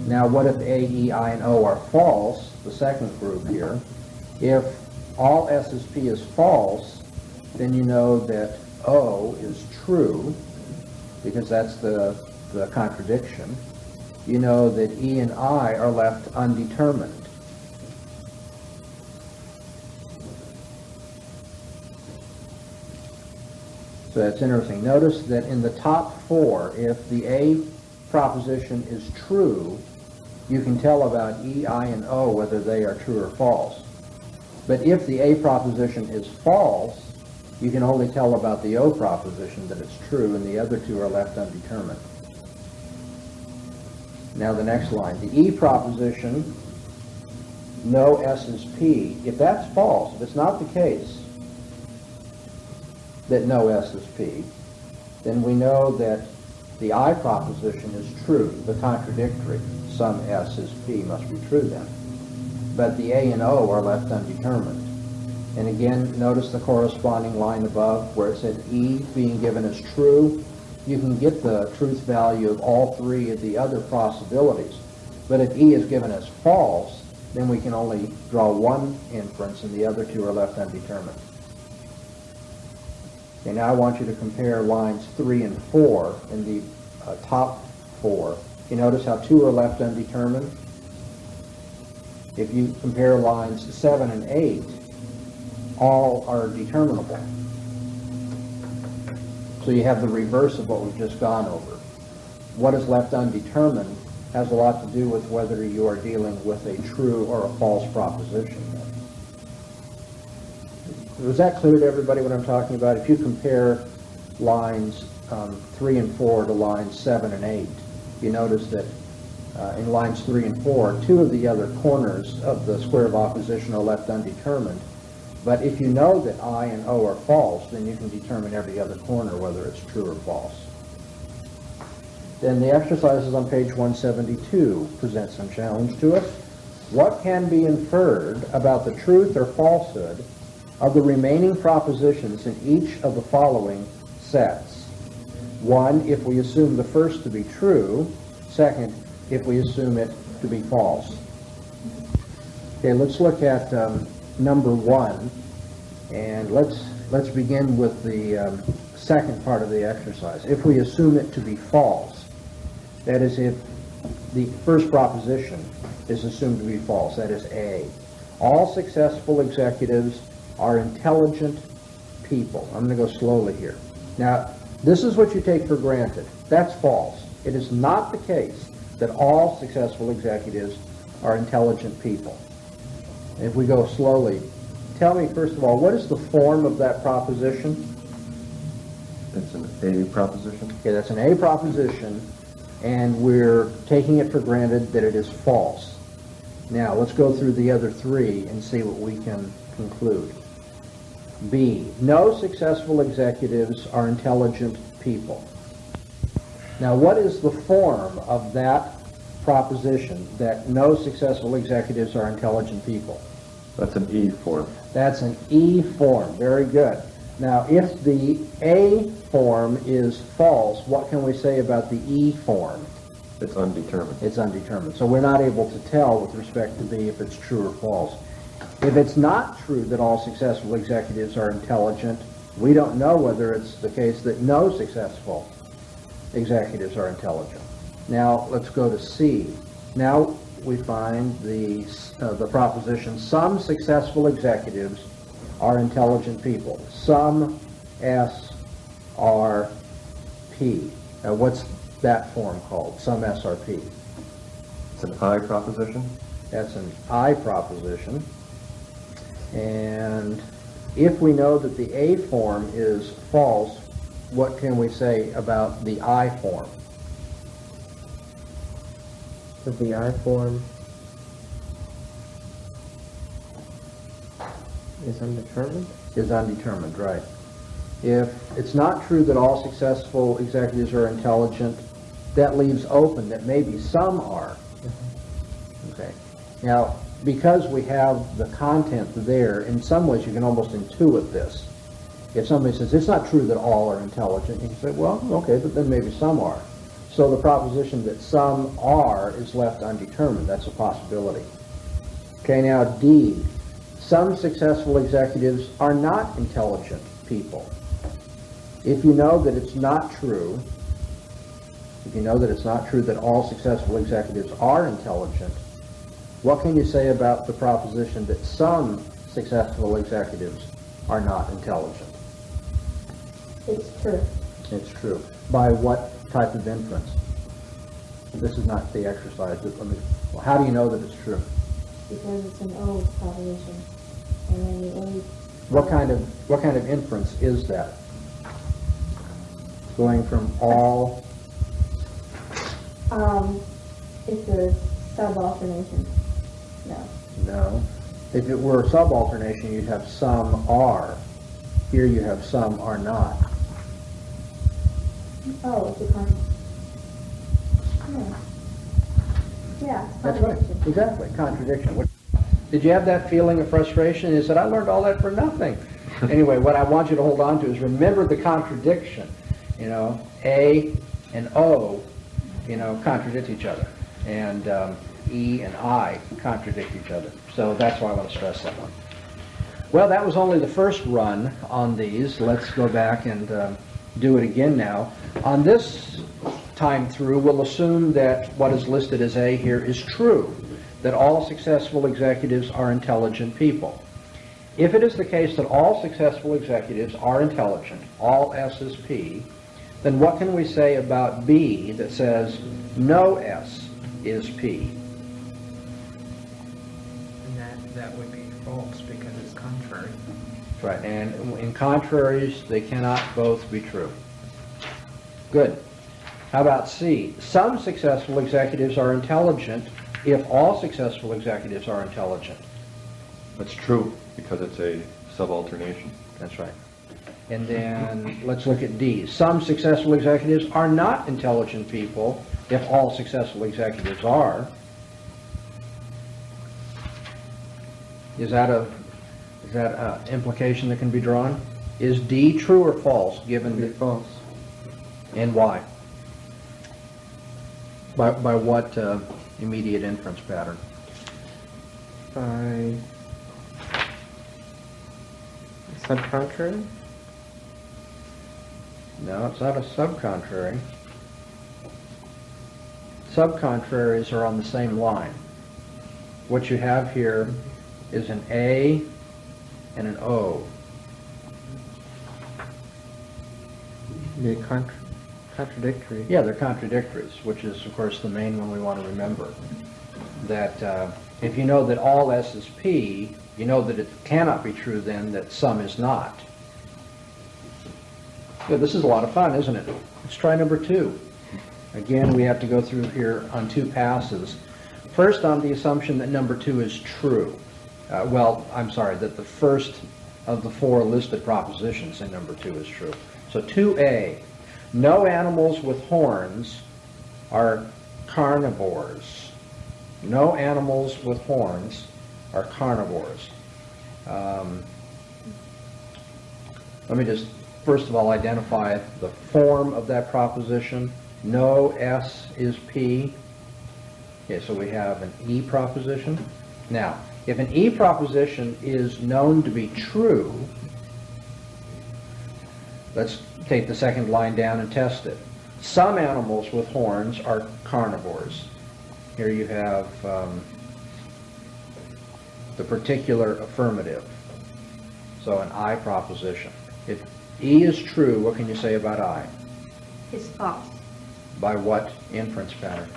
Now, what if A, E, I, and O are false, the second group here? If all S is P is false, then you know that O is true, because that's the contradiction. You know that E and I are left undetermined. So that's interesting. Notice that in the top four, if the A proposition is true, you can tell about E, I, and O whether they are true or false. But if the A proposition is false, you can only tell about the O proposition that it's true, and the other two are left undetermined. Now the next line, the E proposition, no S is P. If that's false, if it's not the case that no S is P, then we know that the I proposition is true, the contradictory. Some S is P must be true then. But the A and O are left undetermined. And again, notice the corresponding line above where it said E being given as true. You can get the truth value of all three of the other possibilities. But if E is given as false, then we can only draw one inference and the other two are left undetermined. Okay, now I want you to compare lines 3 and 4 in the top four. You notice how two are left undetermined? If you compare lines 7 and 8, all are determinable. So you have the reverse of what we've just gone over. What is left undetermined has a lot to do with whether you are dealing with a true or a false proposition. Was that clear to everybody what I'm talking about? If you compare lines 3 and 4 to lines 7 and 8, you notice that in lines 3 and 4, two of the other corners of the square of opposition are left undetermined. But if you know that I and O are false, then you can determine every other corner whether it's true or false. Then the exercises on page 172 present some challenge to us. What can be inferred about the truth or falsehood of the remaining propositions in each of the following sets? 1, if we assume the first to be true. 2nd, if we assume it to be false. Okay, let's look at number 1, and let's begin with the second part of the exercise. If we assume it to be false, that is, if the first proposition is assumed to be false, that is A, all successful executives are intelligent people. I'm going to go slowly here. Now, this is what you take for granted. That's false. It is not the case that all successful executives are intelligent people. If we go slowly, tell me first of all, what is the form of that proposition? It's an A proposition. Okay, that's an A proposition, and we're taking it for granted that it is false. Now, let's go through the other three and see what we can conclude. B, no successful executives are intelligent people. Now, what is the form of that proposition, that no successful executives are intelligent people? That's an E form. That's an E form. Very good. Now, if the A form is false, what can we say about the E form? It's undetermined. It's undetermined. So we're not able to tell with respect to B if it's true or false. If it's not true that all successful executives are intelligent, we don't know whether it's the case that no successful executives are intelligent. Now, let's go to C. Now we find the proposition, some successful executives are intelligent people. Some S R P. Now, what's that form called? Some S R P. It's an I proposition. That's an I proposition. And if we know that the A form is false, what can we say about the I form? That the I form is undetermined? Is undetermined, right. If it's not true that all successful executives are intelligent, that leaves open that maybe some are. Okay. Now, because we have the content there, in some ways you can almost intuit this. If somebody says, it's not true that all are intelligent, you can say, well, okay, but then maybe some are. So the proposition that some are is left undetermined. That's a possibility. Okay, now D. Some successful executives are not intelligent people. If you know that it's not true, that all successful executives are intelligent, what can you say about the proposition that some successful executives are not intelligent? It's true. It's true. By what type of inference? This is not the exercise. How do you know that it's true? Because it's an O proposition. And then the A. What kind of inference is that? Going from all. It's a subalternation. No. No. If it were a subalternation, you'd have some are. Here you have some are not. Oh, it's a yeah, it's That's right. contradiction. Exactly. Contradiction. Did you have that feeling of frustration? You said, I learned all that for nothing. Anyway, what I want you to hold on to is remember the contradiction. You know, A and O, contradict each other. And E and I contradict each other. So that's why I want to stress that one. Well, that was only the first run on these. Let's go back and do it again now. On this time through, we'll assume that what is listed as A here is true, that all successful executives are intelligent people. If it is the case that all successful executives are intelligent, all S is P, then what can we say about B that says no S is P? And that would be false because it's contrary. That's right, and in contraries, they cannot both be true. Good. How about C? Some successful executives are intelligent if all successful executives are intelligent. That's true, because it's a subalternation. That's right. And then let's look at D. Some successful executives are not intelligent people if all successful executives are. Is that an implication that can be drawn? Is D true or false given Be the, false. and why? By what immediate inference pattern? By subcontrary? No, it's not a subcontrary. Subcontraries are on the same line. What you have here is an A and an O. Be contradictory. Yeah, they're contradictories, which is, of course, the main one we want to remember. That if you know that all S is P, you know that it cannot be true then that some is not. Good, this is a lot of fun, isn't it? Let's try number 2. Again, we have to go through here on 2 passes. First, on the assumption that number 2 is true. That the first of the 4 listed propositions in number 2 is true. So 2A, no animals with horns are carnivores. No animals with horns are carnivores. Let me just first of all identify the form of that proposition. No S is P. Okay, so we have an E proposition. Now, if an E proposition is known to be true, let's take the second line down and test it. Some animals with horns are carnivores. Here you have the particular affirmative. So an I proposition. If E is true, what can you say about I? It's false. By what inference pattern?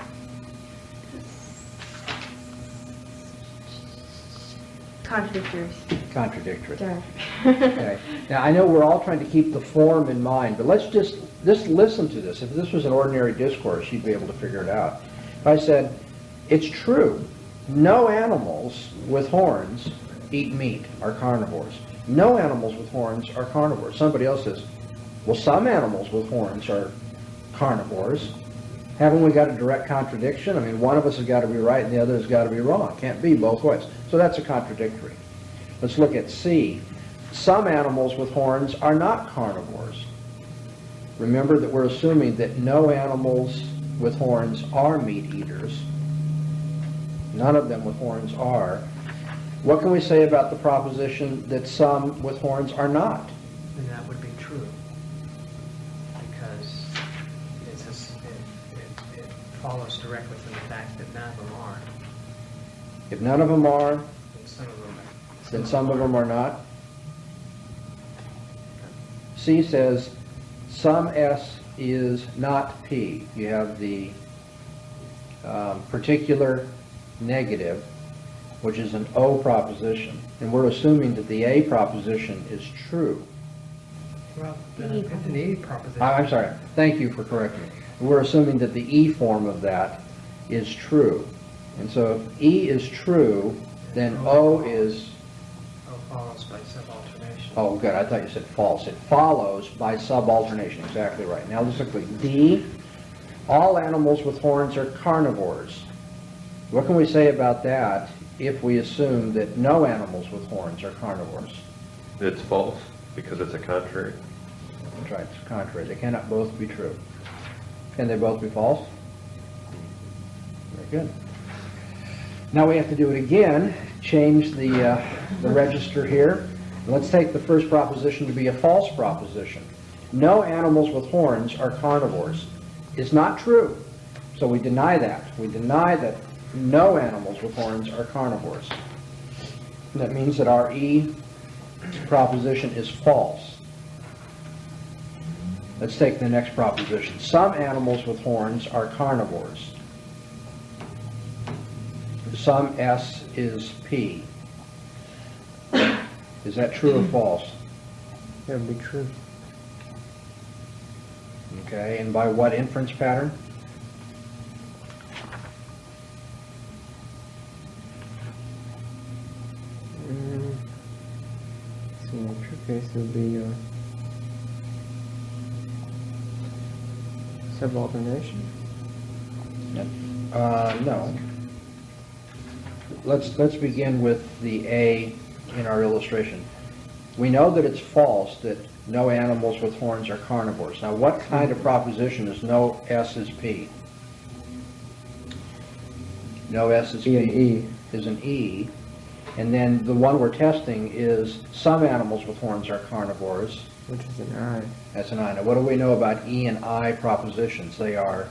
Contradictory. Contradictory. Darn. Okay. Now, I know we're all trying to keep the form in mind, but let's just listen to this. If this was an ordinary discourse, you'd be able to figure it out. If I said, it's true, no animals with horns eat meat, are carnivores. No animals with horns are carnivores. Somebody else says, well, some animals with horns are carnivores. Haven't we got a direct contradiction? I mean, one of us has got to be right and the other has got to be wrong. Can't be both ways. So that's a contradictory. Let's look at C. Some animals with horns are not carnivores. Remember that we're assuming that no animals with horns are meat eaters. None of them with horns are. What can we say about the proposition that some with horns are not? And that would be true, because it follows directly from the fact that none of them are. If none of them are, And some of them are. then some of them are not. C says some S is not P. You have the particular negative, which is an O proposition, and we're assuming that the A proposition is true. Well, it's an E proposition. I'm sorry, thank you for correcting me. We're assuming that the E form of that is true. And so if E is true, then O is, O follows by subalternation. oh good, I thought you said false. It follows by subalternation, exactly right. Now let's look at D. All animals with horns are carnivores. What can we say about that if we assume that no animals with horns are carnivores? It's false, because it's a contrary. That's right, it's contrary. They cannot both be true. Can they both be false? Very good. Now we have to do it again, change the register here. Let's take the first proposition to be a false proposition. No animals with horns are carnivores. It's not true. So we deny that. We deny that no animals with horns are carnivores. And that means that our E proposition is false. Let's take the next proposition. Some animals with horns are carnivores. Some S is P. Is that true or false? That would be true. Okay, and by what inference pattern? So in the true case, it would be subalternation. No. Let's begin with the A in our illustration. We know that it's false that no animals with horns are carnivores. Now, what kind of proposition is no S is P? No S is Be an P E. is an E. And then the one we're testing is some animals with horns are carnivores. Which is an I. That's an I. Now, what do we know about E and I propositions? They are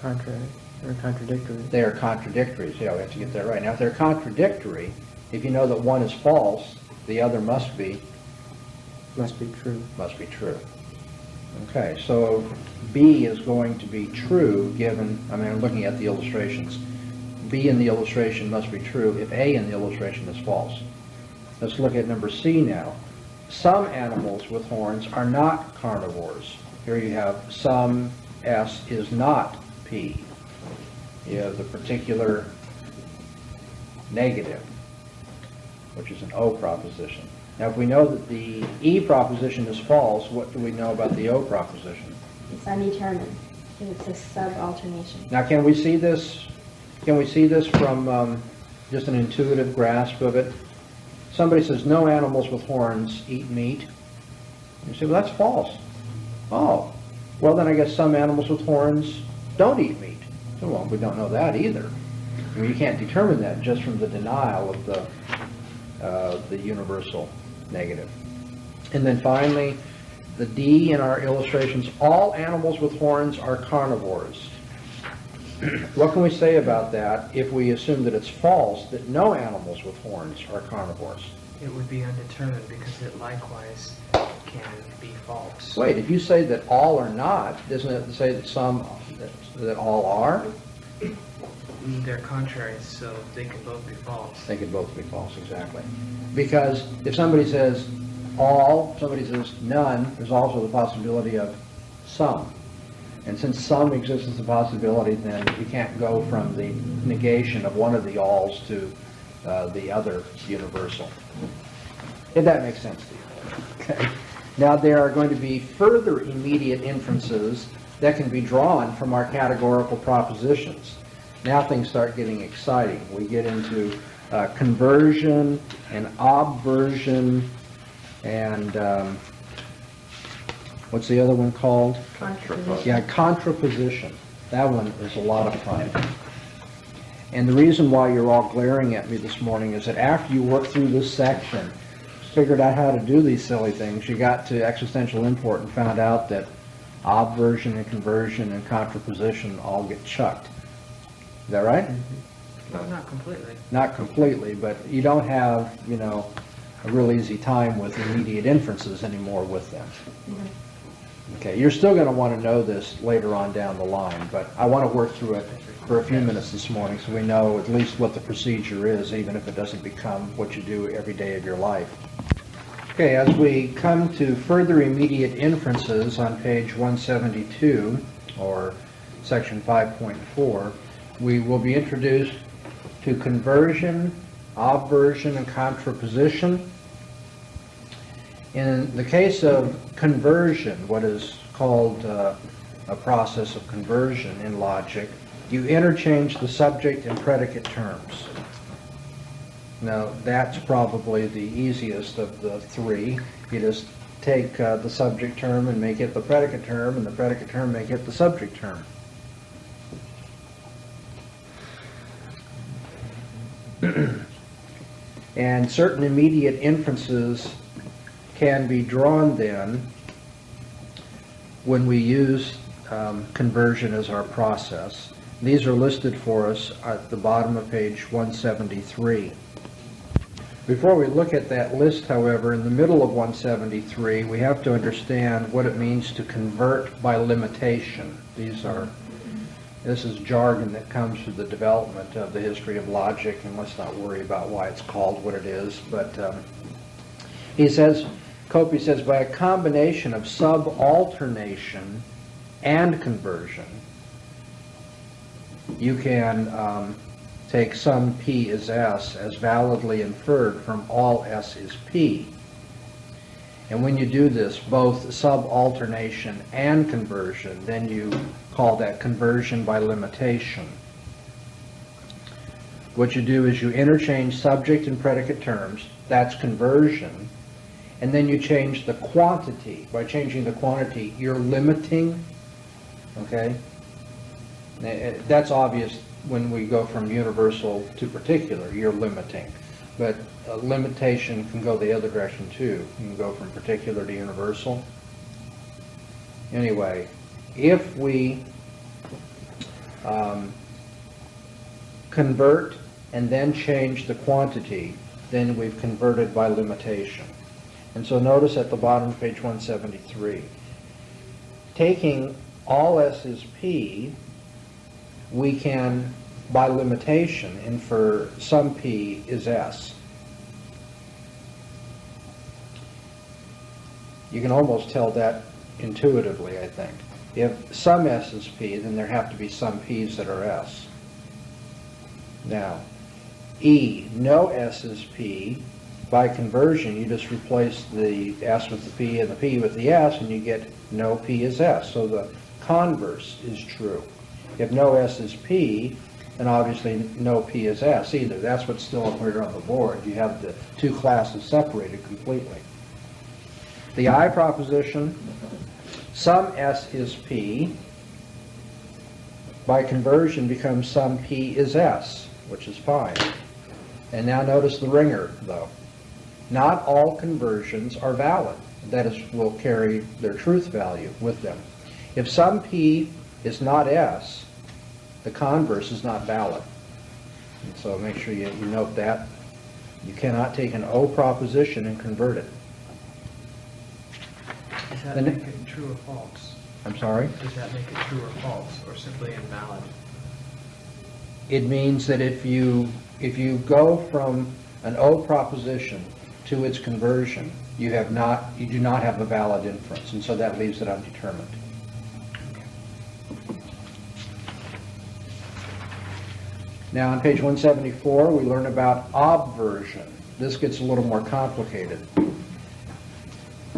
Contrary. Or contradictory. They are contradictory. Yeah, we have to get that right. Now, if they're contradictory, if you know that one is false, the other must be True. true. Okay, so B is going to be true given, I'm looking at the illustrations. B in the illustration must be true if A in the illustration is false. Let's look at number C now. Some animals with horns are not carnivores. Here you have some S is not P. You have the particular negative, which is an O proposition. Now, if we know that the E proposition is false, what do we know about the O proposition? It's undetermined. It's a subalternation. Now, can we see this? Can we see this from just an intuitive grasp of it? Somebody says no animals with horns eat meat. You say, well, that's false. Oh, well then I guess some animals with horns don't eat meat. So, well, we don't know that either. I mean, you can't determine that just from the denial of the universal negative. And then finally, the D in our illustrations, all animals with horns are carnivores. What can we say about that if we assume that it's false that no animals with horns are carnivores? It would be undetermined because it likewise can be false. Wait, if you say that all are not, doesn't it say that that all are? They're contraries, so they can both be false. They could both be false, exactly. Because if somebody says all, somebody says none, there's also the possibility of some. And since some exists as a possibility, then you can't go from the negation of one of the alls to the other universal. If that makes sense to you. Okay. Now there are going to be further immediate inferences that can be drawn from our categorical propositions. Now things start getting exciting. We get into conversion and obversion and what's the other one called? Contraposition. Yeah, contraposition. That one is a lot of fun. And the reason why you're all glaring at me this morning is that after you work through this section, figured out how to do these silly things, you got to existential import and found out that obversion and conversion and contraposition all get chucked. Is that right? No, not completely. Not completely, but you don't have, you know, a real easy time with immediate inferences anymore with them. Okay, you're still going to want to know this later on down the line, but I want to work through it for a few minutes this morning so we know at least what the procedure is, even if it doesn't become what you do every day of your life. Okay, as we come to further immediate inferences on page 172, or section 5.4, we will be introduced to conversion, obversion, and contraposition. In the case of conversion, what is called a process of conversion in logic, you interchange the subject and predicate terms. Now, that's probably the easiest of the three. You just take the subject term and make it the predicate term, and the predicate term make it the subject term. And certain immediate inferences can be drawn then when we use conversion as our process. These are listed for us at the bottom of page 173. Before we look at that list, however, in the middle of 173, we have to understand what it means to convert by limitation. This is jargon that comes through the development of the history of logic, and let's not worry about why it's called what it is. But Copey says, by a combination of subalternation and conversion, you can take some P is S as validly inferred from all S is P. And when you do this, both subalternation and conversion, then you call that conversion by limitation. What you do is you interchange subject and predicate terms, that's conversion, and then you change the quantity. By changing the quantity, you're limiting, okay? That's obvious when we go from universal to particular, you're limiting. But limitation can go the other direction too. You can go from particular to universal. Anyway, if we convert and then change the quantity, then we've converted by limitation. And so notice at the bottom of page 173, taking all S is P, we can, by limitation, infer some P is S. You can almost tell that intuitively, I think. If some S is P, then there have to be some P's that are S. Now, E, no S is P, by conversion, you just replace the S with the P and the P with the S, and you get no P is S. So the converse is true. If no S is P, then obviously no P is S either. That's what's still up here on the board. You have the two classes separated completely. The I proposition, some S is P, by conversion becomes some P is S, which is fine. And now notice the ringer, though. Not all conversions are valid. That is, will carry their truth value with them. If some P is not S, the converse is not valid. And so make sure you note that. You cannot take an O proposition and convert it. Does that make it true or false? I'm sorry? Does that make it true or false, or simply invalid? It means that if you go from an O proposition to its conversion, you do not have a valid inference, and so that leaves it undetermined. Now on page 174, we learn about obversion. This gets a little more complicated.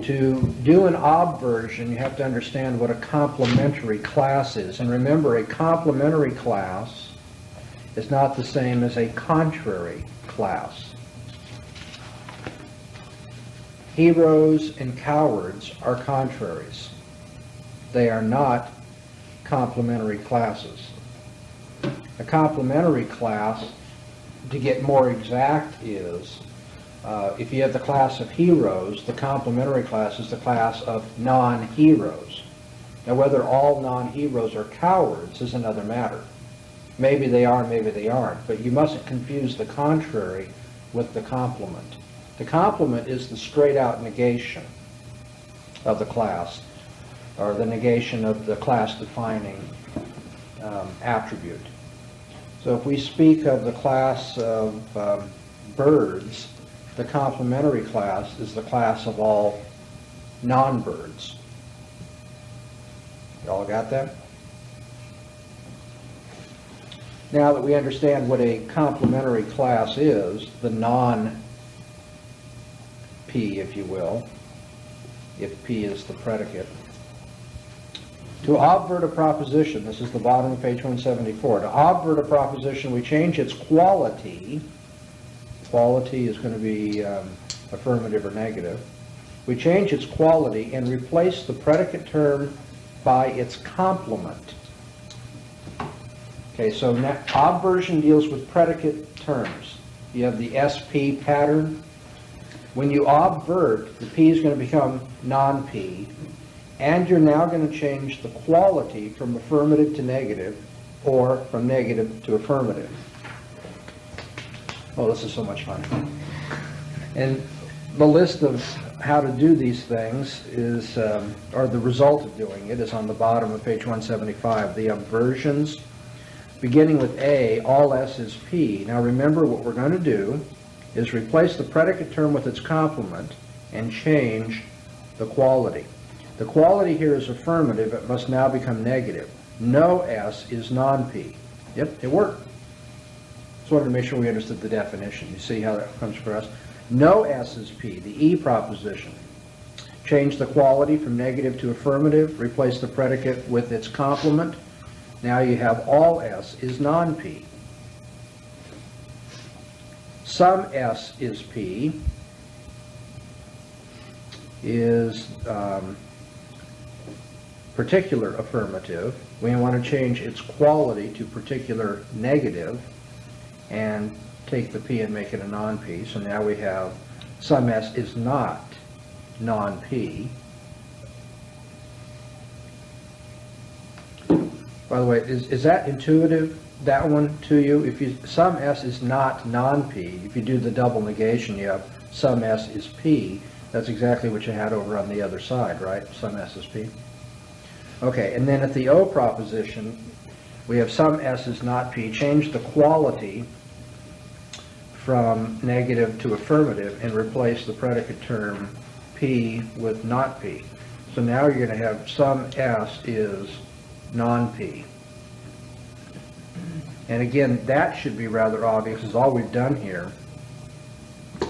To do an obversion, you have to understand what a complementary class is. And remember, a complementary class is not the same as a contrary class. Heroes and cowards are contraries. They are not complementary classes. A complementary class, to get more exact, is if you have the class of heroes, the complementary class is the class of non-heroes. Now, whether all non-heroes are cowards is another matter. Maybe they are, maybe they aren't, but you mustn't confuse the contrary with the complement. The complement is the straight-out negation of the class, or the negation of the class-defining attribute. So if we speak of the class of birds, the complementary class is the class of all non-birds. You all got that? Now that we understand what a complementary class is, the non-P, if you will, if P is the predicate, to obvert a proposition, this is the bottom of page 174, to obvert a proposition, we change its quality. Quality is going to be affirmative or negative. We change its quality and replace the predicate term by its complement. Okay, so now obversion deals with predicate terms. You have the SP pattern. When you obvert, the P is going to become non-P, and you're now going to change the quality from affirmative to negative, or from negative to affirmative. Oh, this is so much fun. And the list of how to do these things is, or the result of doing it, is on the bottom of page 175. The obversions, beginning with A, all S is P. Now remember, what we're going to do is replace the predicate term with its complement and change the quality. The quality here is affirmative. It must now become negative. No S is non-P. Yep, it worked. Just wanted to make sure we understood the definition. You see how that comes across? No S is P, the E proposition. Change the quality from negative to affirmative. Replace the predicate with its complement. Now you have all S is non-P. Some S is P is particular affirmative. We want to change its quality to particular negative and take the P and make it a non-P. So now we have some S is not non-P. By the way, is that intuitive, that one, to you? If you some S is not non-P, if you do the double negation, you have some S is P. That's exactly what you had over on the other side, right? Some S is P. Okay, and then at the O proposition, we have some S is not P. Change the quality from negative to affirmative and replace the predicate term P with not P. So now you're going to have some S is non-P. And again, that should be rather obvious, because all we've done here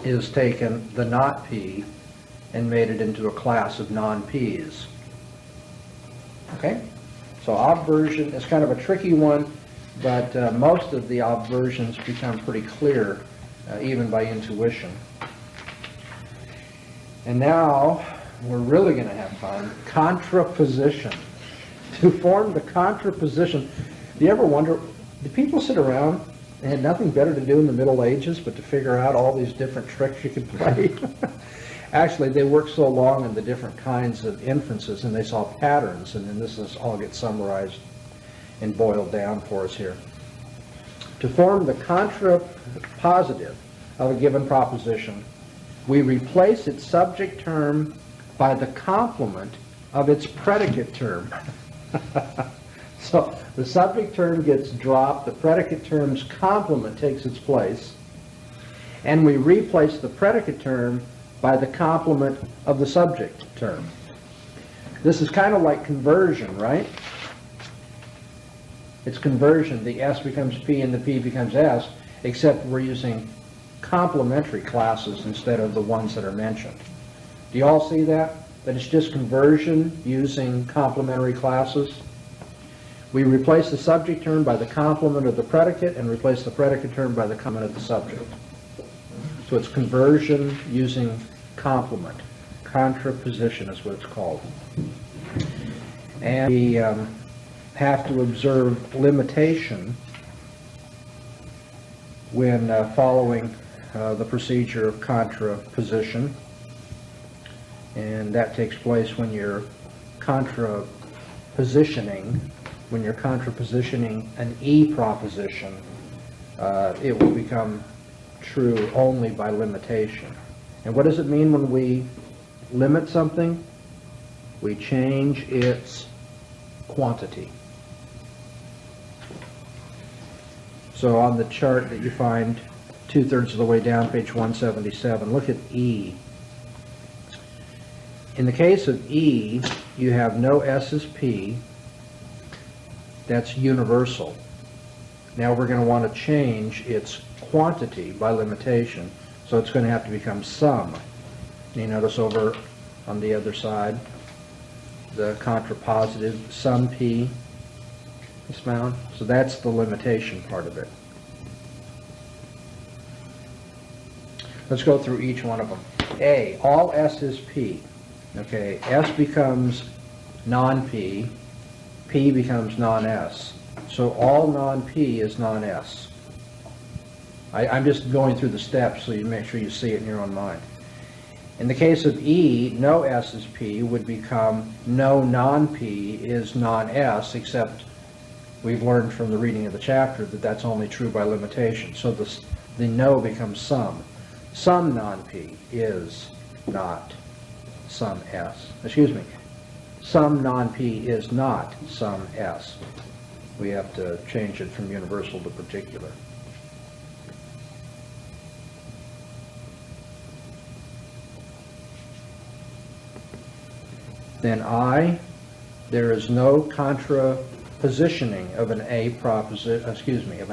is taken the not P and made it into a class of non-Ps. Okay? So obversion is kind of a tricky one, but most of the obversions become pretty clear, even by intuition. And now, we're really going to have fun. Contraposition. To form the contraposition, do you ever wonder, did people sit around and had nothing better to do in the Middle Ages but to figure out all these different tricks you could play? Actually, they worked so long in the different kinds of inferences, and they saw patterns, and then this is all gets summarized and boiled down for us here. To form the contrapositive of a given proposition, we replace its subject term by the complement of its predicate term. So the subject term gets dropped, the predicate term's complement takes its place, and we replace the predicate term by the complement of the subject term. This is kind of like conversion, right? It's conversion. The S becomes P and the P becomes S, except we're using complementary classes instead of the ones that are mentioned. Do you all see that? That it's just conversion using complementary classes? We replace the subject term by the complement of the predicate and replace the predicate term by the complement of the subject. So it's conversion using complement. Contraposition is what it's called. And we have to observe limitation when following the procedure of contraposition, and that takes place when you're contrapositioning an E proposition. It will become true only by limitation. And what does it mean when we limit something? We change its quantity. So on the chart that you find 2/3 of the way down, page 177, look at E. In the case of E, you have no S as P. That's universal. Now we're going to want to change its quantity by limitation, so it's going to have to become some. You notice over on the other side, the contrapositive some P is found. So that's the limitation part of it. Let's go through each one of them. A, all S is P. Okay, S becomes non-P, P becomes non-S. So all non-P is non-S. I'm just going through the steps so you make sure you see it in your own mind. In the case of E, no S is P would become no non-P is non-S, except we've learned from the reading of the chapter that that's only true by limitation. So the no becomes some. Some non-P is not some S. Excuse me. Some non-P is not some S. We have to change it from universal to particular. Then I, there is no contrapositioning of an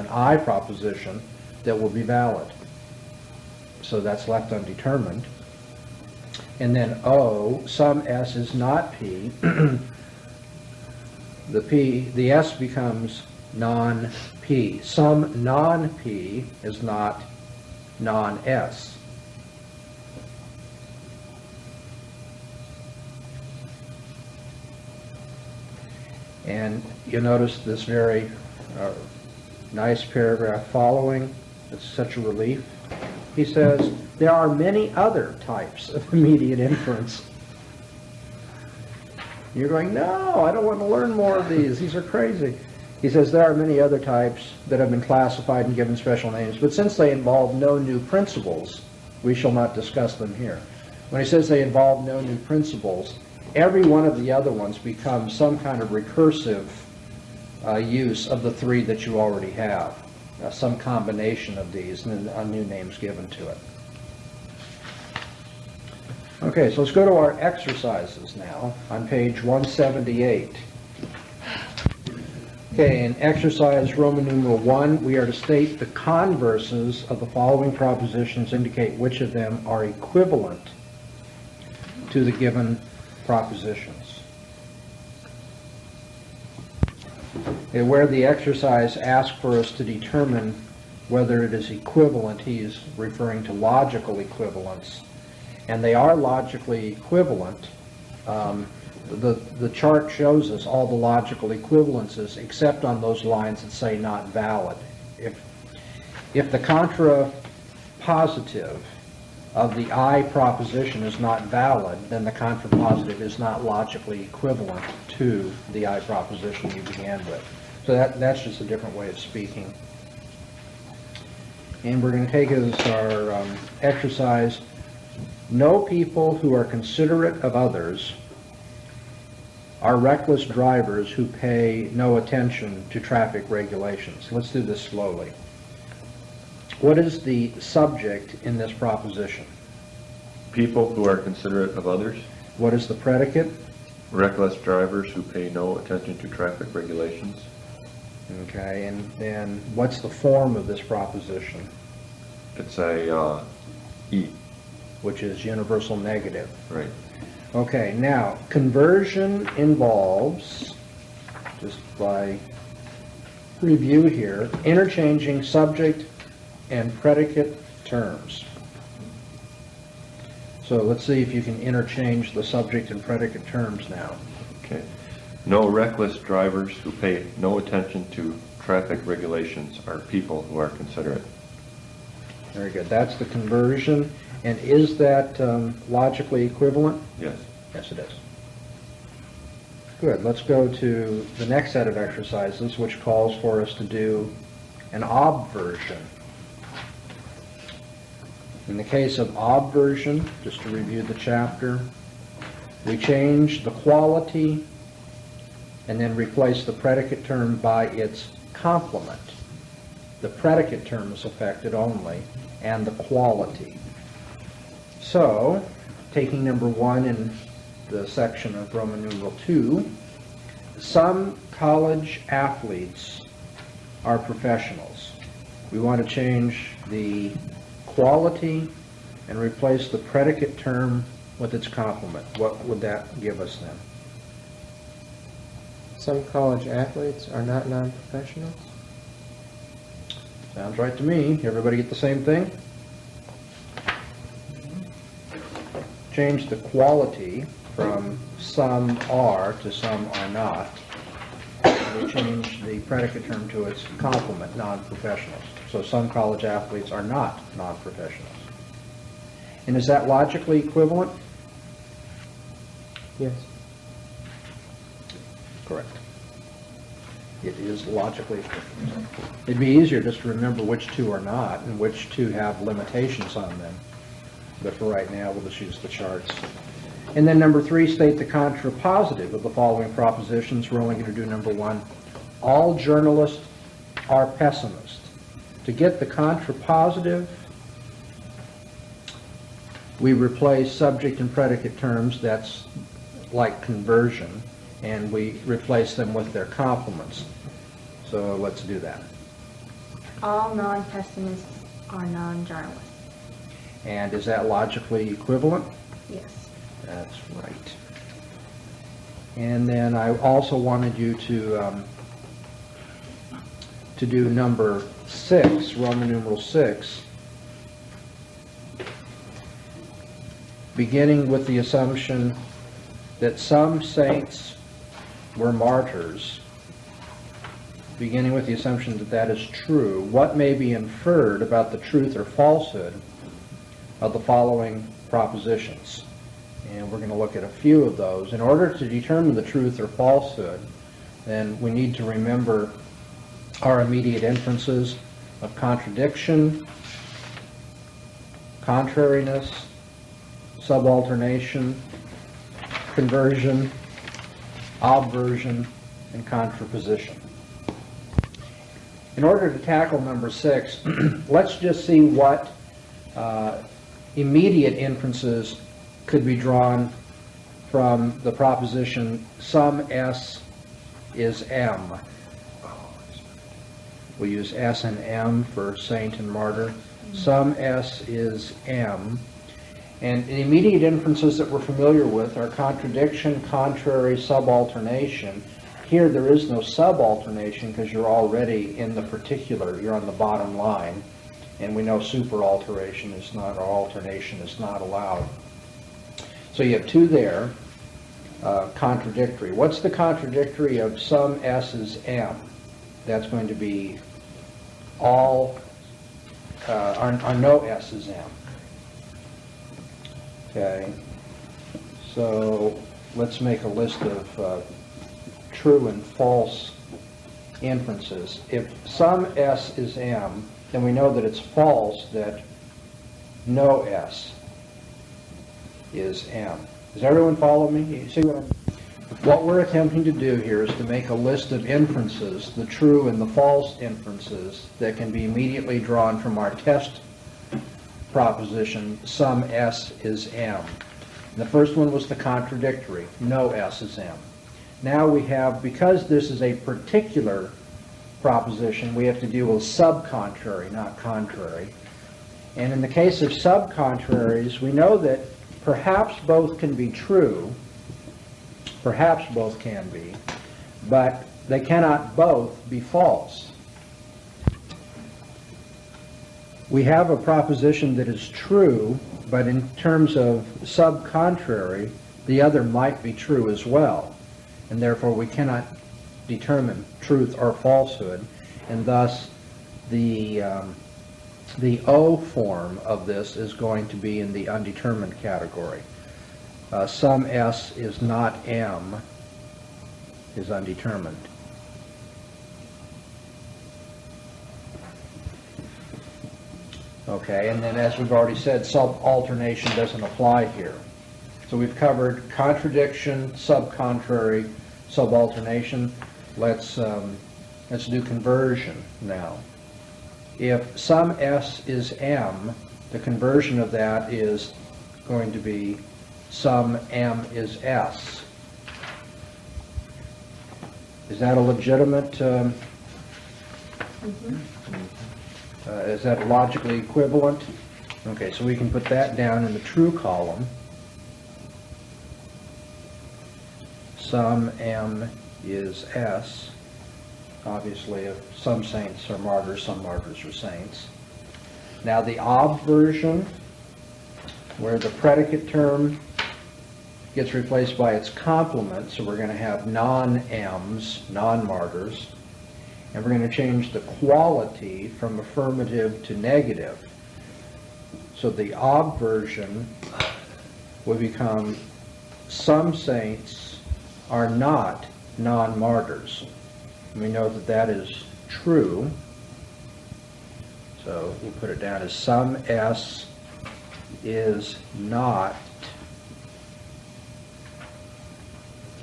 I proposition that will be valid. So that's left undetermined. And then O, some S is not P. The S becomes non-P. Some non-P is not non-S. And you'll notice this very nice paragraph following. It's such a relief. He says, there are many other types of immediate inference. You're going, no, I don't want to learn more of these. These are crazy. He says there are many other types that have been classified and given special names, but since they involve no new principles, we shall not discuss them here. When he says they involve no new principles, every one of the other ones becomes some kind of recursive use of the three that you already have. Some combination of these, and then a new name's given to it. Okay, so let's go to our exercises now on page 178. Okay, in exercise Roman numeral 1, we are to state the converses of the following propositions, indicate which of them are equivalent to the given propositions. And where the exercise asks for us to determine whether it is equivalent, he is referring to logical equivalence. And they are logically equivalent. The chart shows us all the logical equivalences except on those lines that say not valid. If the contrapositive of the I proposition is not valid, then the contrapositive is not logically equivalent to the I proposition you began with. So that's just a different way of speaking. And we're going to take as our exercise, no people who are considerate of others are reckless drivers who pay no attention to traffic regulations. Let's do this slowly. What is the subject in this proposition? People who are considerate of others. What is the predicate? Reckless drivers who pay no attention to traffic regulations. Okay, and then what's the form of this proposition? It's a E. Which is universal negative. Right. Okay, now, conversion involves, just by review here, interchanging subject and predicate terms. So let's see if you can interchange the subject and predicate terms now. Okay. No reckless drivers who pay no attention to traffic regulations are people who are considerate. Very good. That's the conversion. And is that logically equivalent? Yes. Yes, it is. Good. Let's go to the next set of exercises, which calls for us to do an obversion. In the case of obversion, just to review the chapter, we change the quality and then replace the predicate term by its complement. The predicate term is affected only, and the quality. So, taking number 1 in the section of Roman numeral 2, some college athletes are professionals. We want to change the quality and replace the predicate term with its complement. What would that give us then? Some college athletes are not non-professionals. Sounds right to me. Everybody get the same thing? Change the quality from some are to some are not. And we change the predicate term to its complement, non-professionals. So some college athletes are not non-professionals. And is that logically equivalent? Yes. Correct. It is logically equivalent. It'd be easier just to remember which two are not and which two have limitations on them. But for right now, we'll just use the charts. And then number 3, state the contrapositive of the following propositions. We're only going to do number 1. All journalists are pessimists. To get the contrapositive, we replace subject and predicate terms. That's like conversion. And we replace them with their complements. So let's do that. All non-pessimists are non-journalists. And is that logically equivalent? Yes. That's right. And then I also wanted you to do number 6, Roman numeral 6, beginning with the assumption that some saints were martyrs. Beginning with the assumption that that is true, what may be inferred about the truth or falsehood of the following propositions? And we're going to look at a few of those. In order to determine the truth or falsehood, then we need to remember our immediate inferences of contradiction, contrariness, subalternation, conversion, obversion, and contraposition. In order to tackle number 6, let's just see what immediate inferences could be drawn from the proposition some S is M. We use S and M for saint and martyr. Some S is M. And the immediate inferences that we're familiar with are contradiction, contrary, subalternation. Here there is no subalternation because you're already in the particular, you're on the bottom line. And we know superalteration is not, or alternation is not allowed. So you have 2 there, contradictory. What's the contradictory of some S is M? That's going to be all, or no S is M. Okay, so let's make a list of true and false inferences. If some S is M, then we know that it's false that no S is M. Does everyone follow me? You see what we're attempting to do here is to make a list of inferences, the true and the false inferences, that can be immediately drawn from our test proposition, some S is M. And the first one was the contradictory, no S is M. Now we have, because this is a particular proposition, we have to deal with subcontrary, not contrary. And in the case of subcontraries, we know that perhaps both can be true, perhaps both can be, but they cannot both be false. We have a proposition that is true, but in terms of subcontrary, the other might be true as well. and therefore we cannot determine truth or falsehood, and thus the O form of this is going to be in the undetermined category. Some S is not M is undetermined. Okay, and then as we've already said, subalternation doesn't apply here. So we've covered contradiction, subcontrary, subalternation. Let's do conversion now. If some S is M, the conversion of that is going to be some M is S. Is that a legitimate, is that logically equivalent? Okay, so we can put that down in the true column. Some M is S. Obviously, if some saints are martyrs, some martyrs are saints. Now the obversion, where the predicate term gets replaced by its complement, so we're going to have non-M's, non-martyrs, and we're going to change the quality from affirmative to negative. So the obversion will become some saints are not non-martyrs. We know that that is true, so we'll put it down as some S is not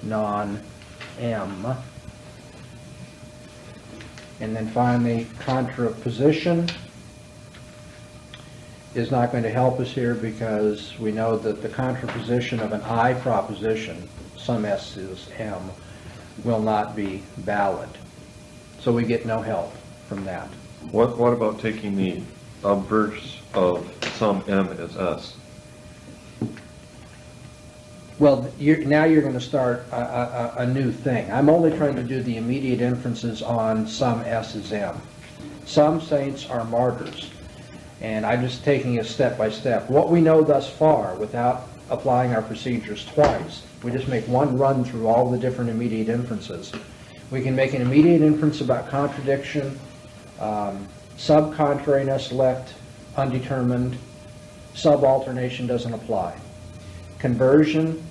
non-M. And then finally, contraposition is not going to help us here because we know that the contraposition of an I proposition, some S is M, will not be valid. So we get no help from that. What about taking the obverse of some M as S? Well, now you're going to start a new thing. I'm only trying to do the immediate inferences on some S is M. Some saints are martyrs, and I'm just taking it step by step. What we know thus far, without applying our procedures twice, we just make one run through all the different immediate inferences. We can make an immediate inference about contradiction, subcontrariness left undetermined, subalternation doesn't apply. Conversion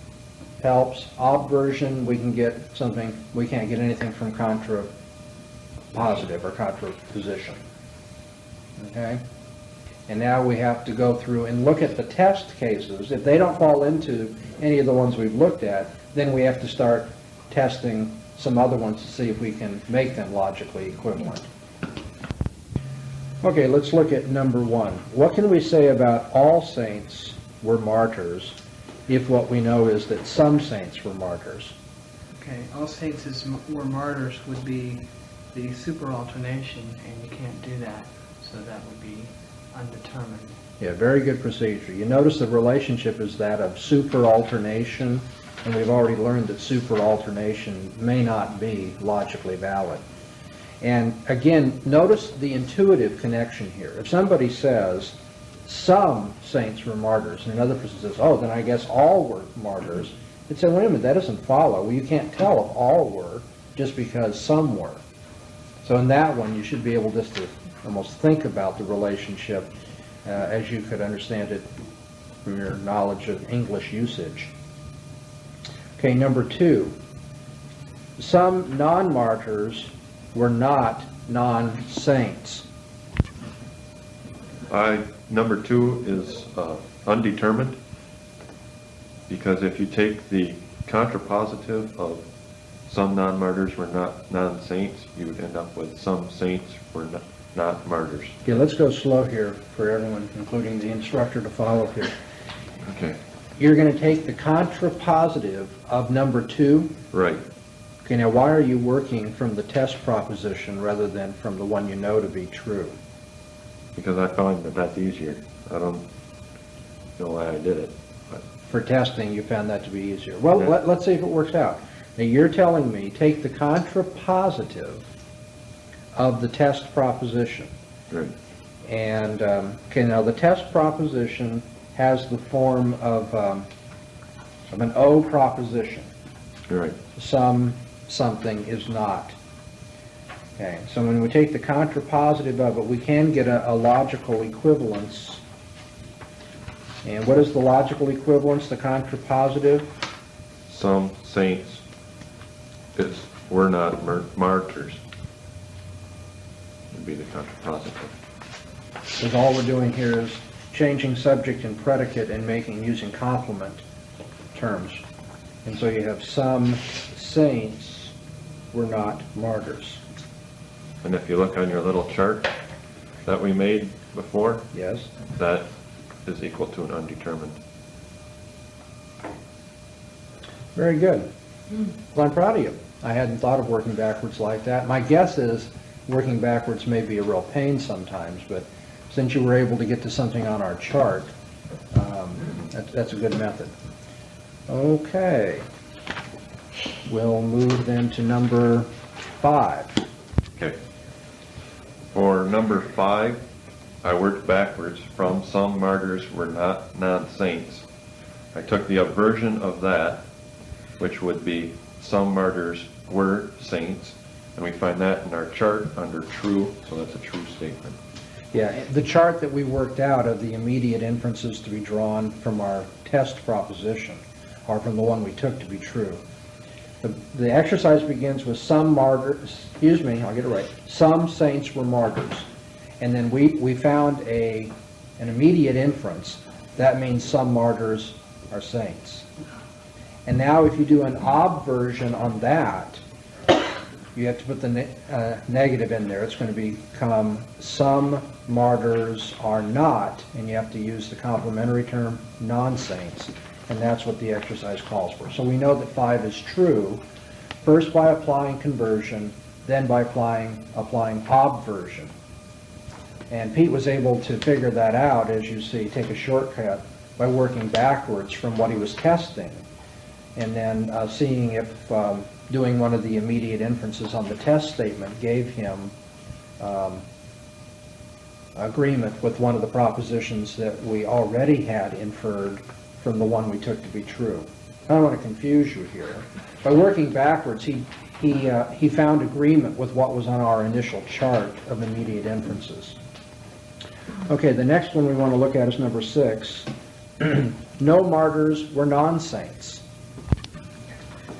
helps. Obversion, we can get something, we can't get anything from contrapositive or contraposition. Okay? And now we have to go through and look at the test cases. If they don't fall into any of the ones we've looked at, then we have to start testing some other ones to see if we can make them logically equivalent. Okay, let's look at number one. What can we say about all saints were martyrs if what we know is that some saints were martyrs? Okay, all saints were martyrs would be the superalternation, and you can't do that, so that would be undetermined. Yeah, very good procedure. You notice the relationship is that of superalternation, and we've already learned that superalternation may not be logically valid. And again, notice the intuitive connection here. If somebody says some saints were martyrs, and another person says, oh, then I guess all were martyrs, you'd say, wait a minute, that doesn't follow. Well, you can't tell if all were just because some were. So in that one, you should be able just to almost think about the relationship as you could understand it from your knowledge of English usage. Okay, number two. Some non-martyrs were not non-saints. Number two is undetermined, because if you take the contrapositive of some non-martyrs were not non-saints, you would end up with some saints were not martyrs. Okay, let's go slow here for everyone, including the instructor, to follow here. Okay. You're going to take the contrapositive of number two. Right. Okay, now why are you working from the test proposition rather than from the one you know to be true? Because I find that that's easier. I don't know why I did it. But For testing, you found that to be easier. Well, Yeah. let's see if it works out. Now, you're telling me take the contrapositive of the test proposition. right. And, okay, now the test proposition has the form of an O proposition. Right. Some something is not. Okay, so when we take the contrapositive of it, we can get a logical equivalence. And what is the logical equivalence, the contrapositive? Some saints were not martyrs. Would be the contrapositive. Because all we're doing here is changing subject and predicate and using complement terms. And so you have some saints were not martyrs. And if you look on your little chart that we made before, Yes? that is equal to an undetermined. Very good. Well, I'm proud of you. I hadn't thought of working backwards like that. My guess is working backwards may be a real pain sometimes, but since you were able to get to something on our chart, that's a good method. Okay. We'll move then to number 5. Okay. For number 5, I worked backwards from some martyrs were not non-saints. I took the aversion of that, which would be some martyrs were saints, and we find that in our chart under true, so that's a true statement. Yeah, the chart that we worked out of the immediate inferences to be drawn from our test proposition, or from the one we took to be true. The exercise begins with some martyrs, I'll get it right, some saints were martyrs. And then we found an immediate inference. That means some martyrs are saints. And now if you do an obversion on that, you have to put the negative in there. It's going to become some martyrs are not, and you have to use the complementary term non-saints. And that's what the exercise calls for. So we know that 5 is true, first by applying conversion, then by applying obversion. And Pete was able to figure that out, as you see, take a shortcut by working backwards from what he was testing, and then seeing if doing one of the immediate inferences on the test statement gave him agreement with one of the propositions that we already had inferred from the one we took to be true. I don't want to confuse you here. By working backwards, he found agreement with what was on our initial chart of immediate inferences. Okay, the next one we want to look at is number 6. No martyrs were non-saints.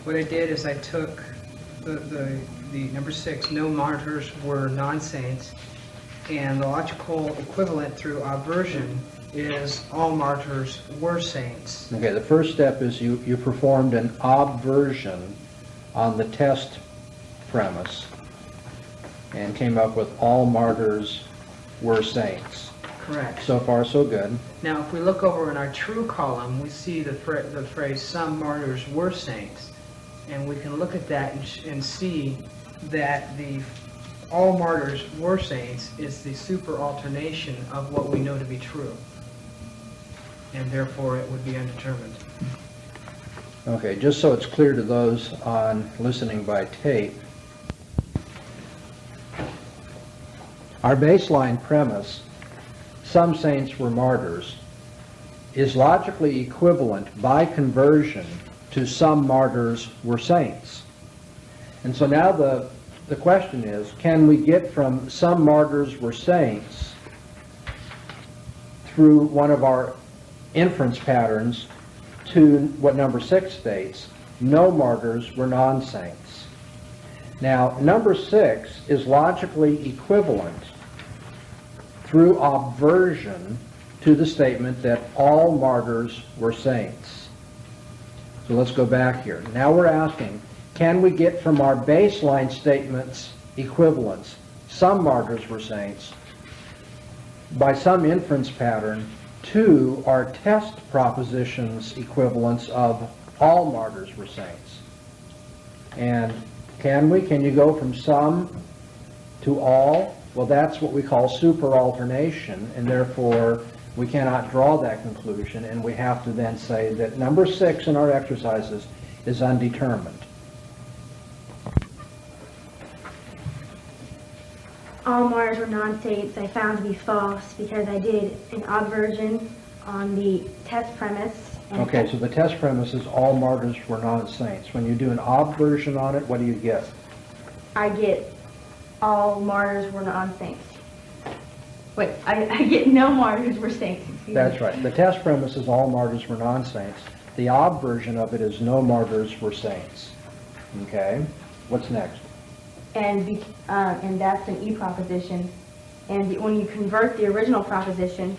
What I did is I took the number 6, no martyrs were non-saints, and the logical equivalent through obversion is all martyrs were saints. Okay, the first step is you performed an obversion on the test premise and came up with all martyrs were saints. Correct. So far, so good. Now, if we look over in our true column, we see the phrase some martyrs were saints. And we can look at that and see that the all martyrs were saints is the superalternation of what we know to be true. And therefore it would be undetermined. Okay, just so it's clear to those on listening by tape, our baseline premise, some saints were martyrs, is logically equivalent by conversion to some martyrs were saints. And so now the question is, can we get from some martyrs were saints through one of our inference patterns to what number 6 states, no martyrs were non-saints. Now, number 6 is logically equivalent through obversion to the statement that all martyrs were saints. So let's go back here. Now we're asking, can we get from our baseline statements equivalence, some martyrs were saints, by some inference pattern to our test proposition's equivalence of all martyrs were saints? And can you go from some to all? Well, that's what we call superalternation, and therefore we cannot draw that conclusion, and we have to then say that number 6 in our exercises is undetermined. All martyrs were non-saints I found to be false because I did an obversion on the test premise Okay, so the test premise is all martyrs were non-saints. When you do an obversion on it, what do you get? I get all martyrs were non-saints. Wait, I get no martyrs were saints. Excuse me. That's right. The test premise is all martyrs were non-saints. The obversion of it is no martyrs were saints. Okay? What's next? And that's an E proposition. And when you convert the original proposition,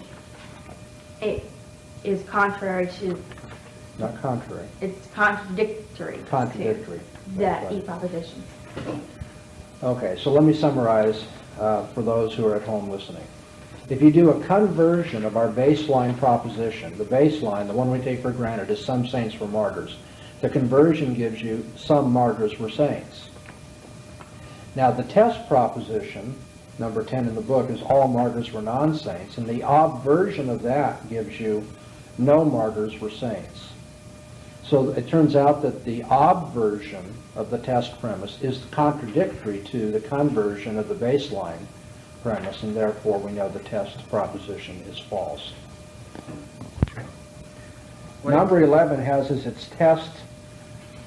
it is contrary to, Not contrary. it's contradictory. Contradictory. To That's that right. E proposition. Okay, so let me summarize for those who are at home listening. If you do a conversion of our baseline proposition, the baseline, the one we take for granted, is some saints were martyrs. The conversion gives you some martyrs were saints. Now the test proposition, number 10 in the book, is all martyrs were non-saints, and the obversion of that gives you no martyrs were saints. So it turns out that the obversion of the test premise is contradictory to the conversion of the baseline premise, and therefore we know the test proposition is false. Number 11 has as its test,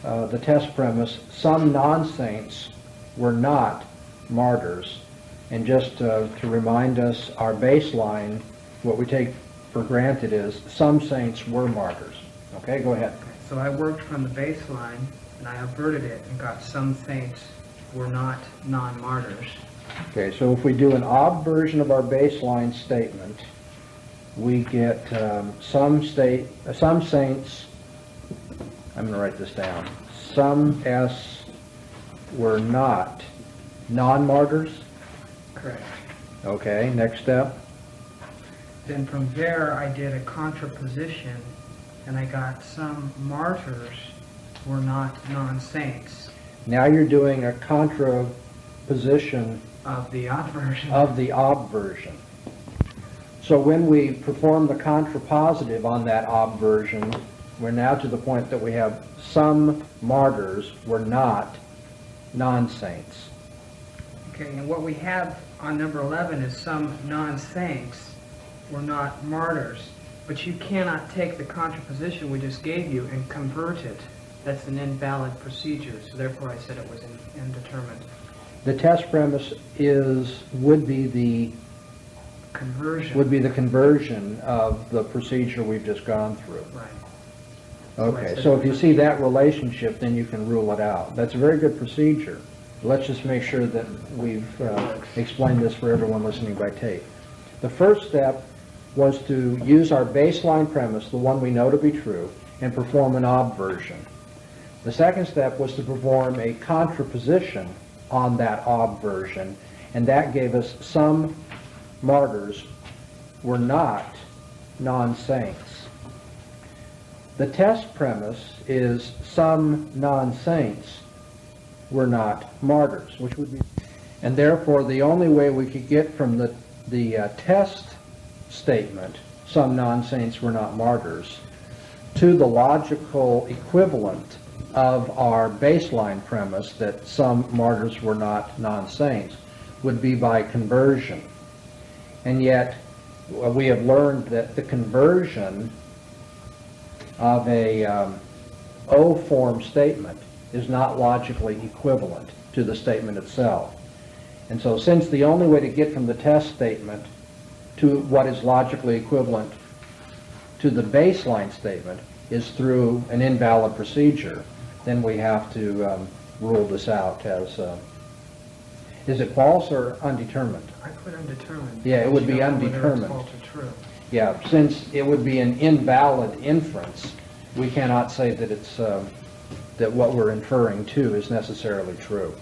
the test premise, some non-saints were not martyrs. And just to remind us, our baseline, what we take for granted is some saints were martyrs. Okay, go ahead. So I worked from the baseline, and I averted it and got some saints were not non-martyrs. Okay, so if we do an obversion of our baseline statement, we get some saints, I'm going to write this down, some S were not non-martyrs. Correct. Okay, next step. Then from there I did a contraposition, and I got some martyrs were not non-saints Now you're doing a contraposition of the obversion. of the obversion. So when we perform the contrapositive on that obversion, we're now to the point that we have some martyrs were not non-saints. Okay, and what we have on number 11 is some non-saints were not martyrs. But you cannot take the contraposition we just gave you and convert it. That's an invalid procedure, so therefore I said it was indeterminate. The test premise would be the conversion of the procedure we've just gone through. Right. Okay, so if you see that relationship, then you can rule it out. That's a very good procedure. Let's just make sure that we've explained this for everyone listening by tape. The first step was to use our baseline premise, the one we know to be true, and perform an obversion. The second step was to perform a contraposition on that obversion, and that gave us some martyrs were not non-saints. The test premise is some non-saints were not martyrs, which would be, and therefore the only way we could get from the test statement, some non-saints were not martyrs, to the logical equivalent of our baseline premise that some martyrs were not non-saints would be by conversion. And yet we have learned that the conversion of a O-form statement is not logically equivalent to the statement itself. And so since the only way to get from the test statement to what is logically equivalent to the baseline statement is through an invalid procedure, then we have to rule this out as, is it false or undetermined? I put undetermined. Yeah, it would be You don't know whether it's undetermined. false or true. Yeah, since it would be an invalid inference, we cannot say that it's, that what we're inferring to is necessarily true.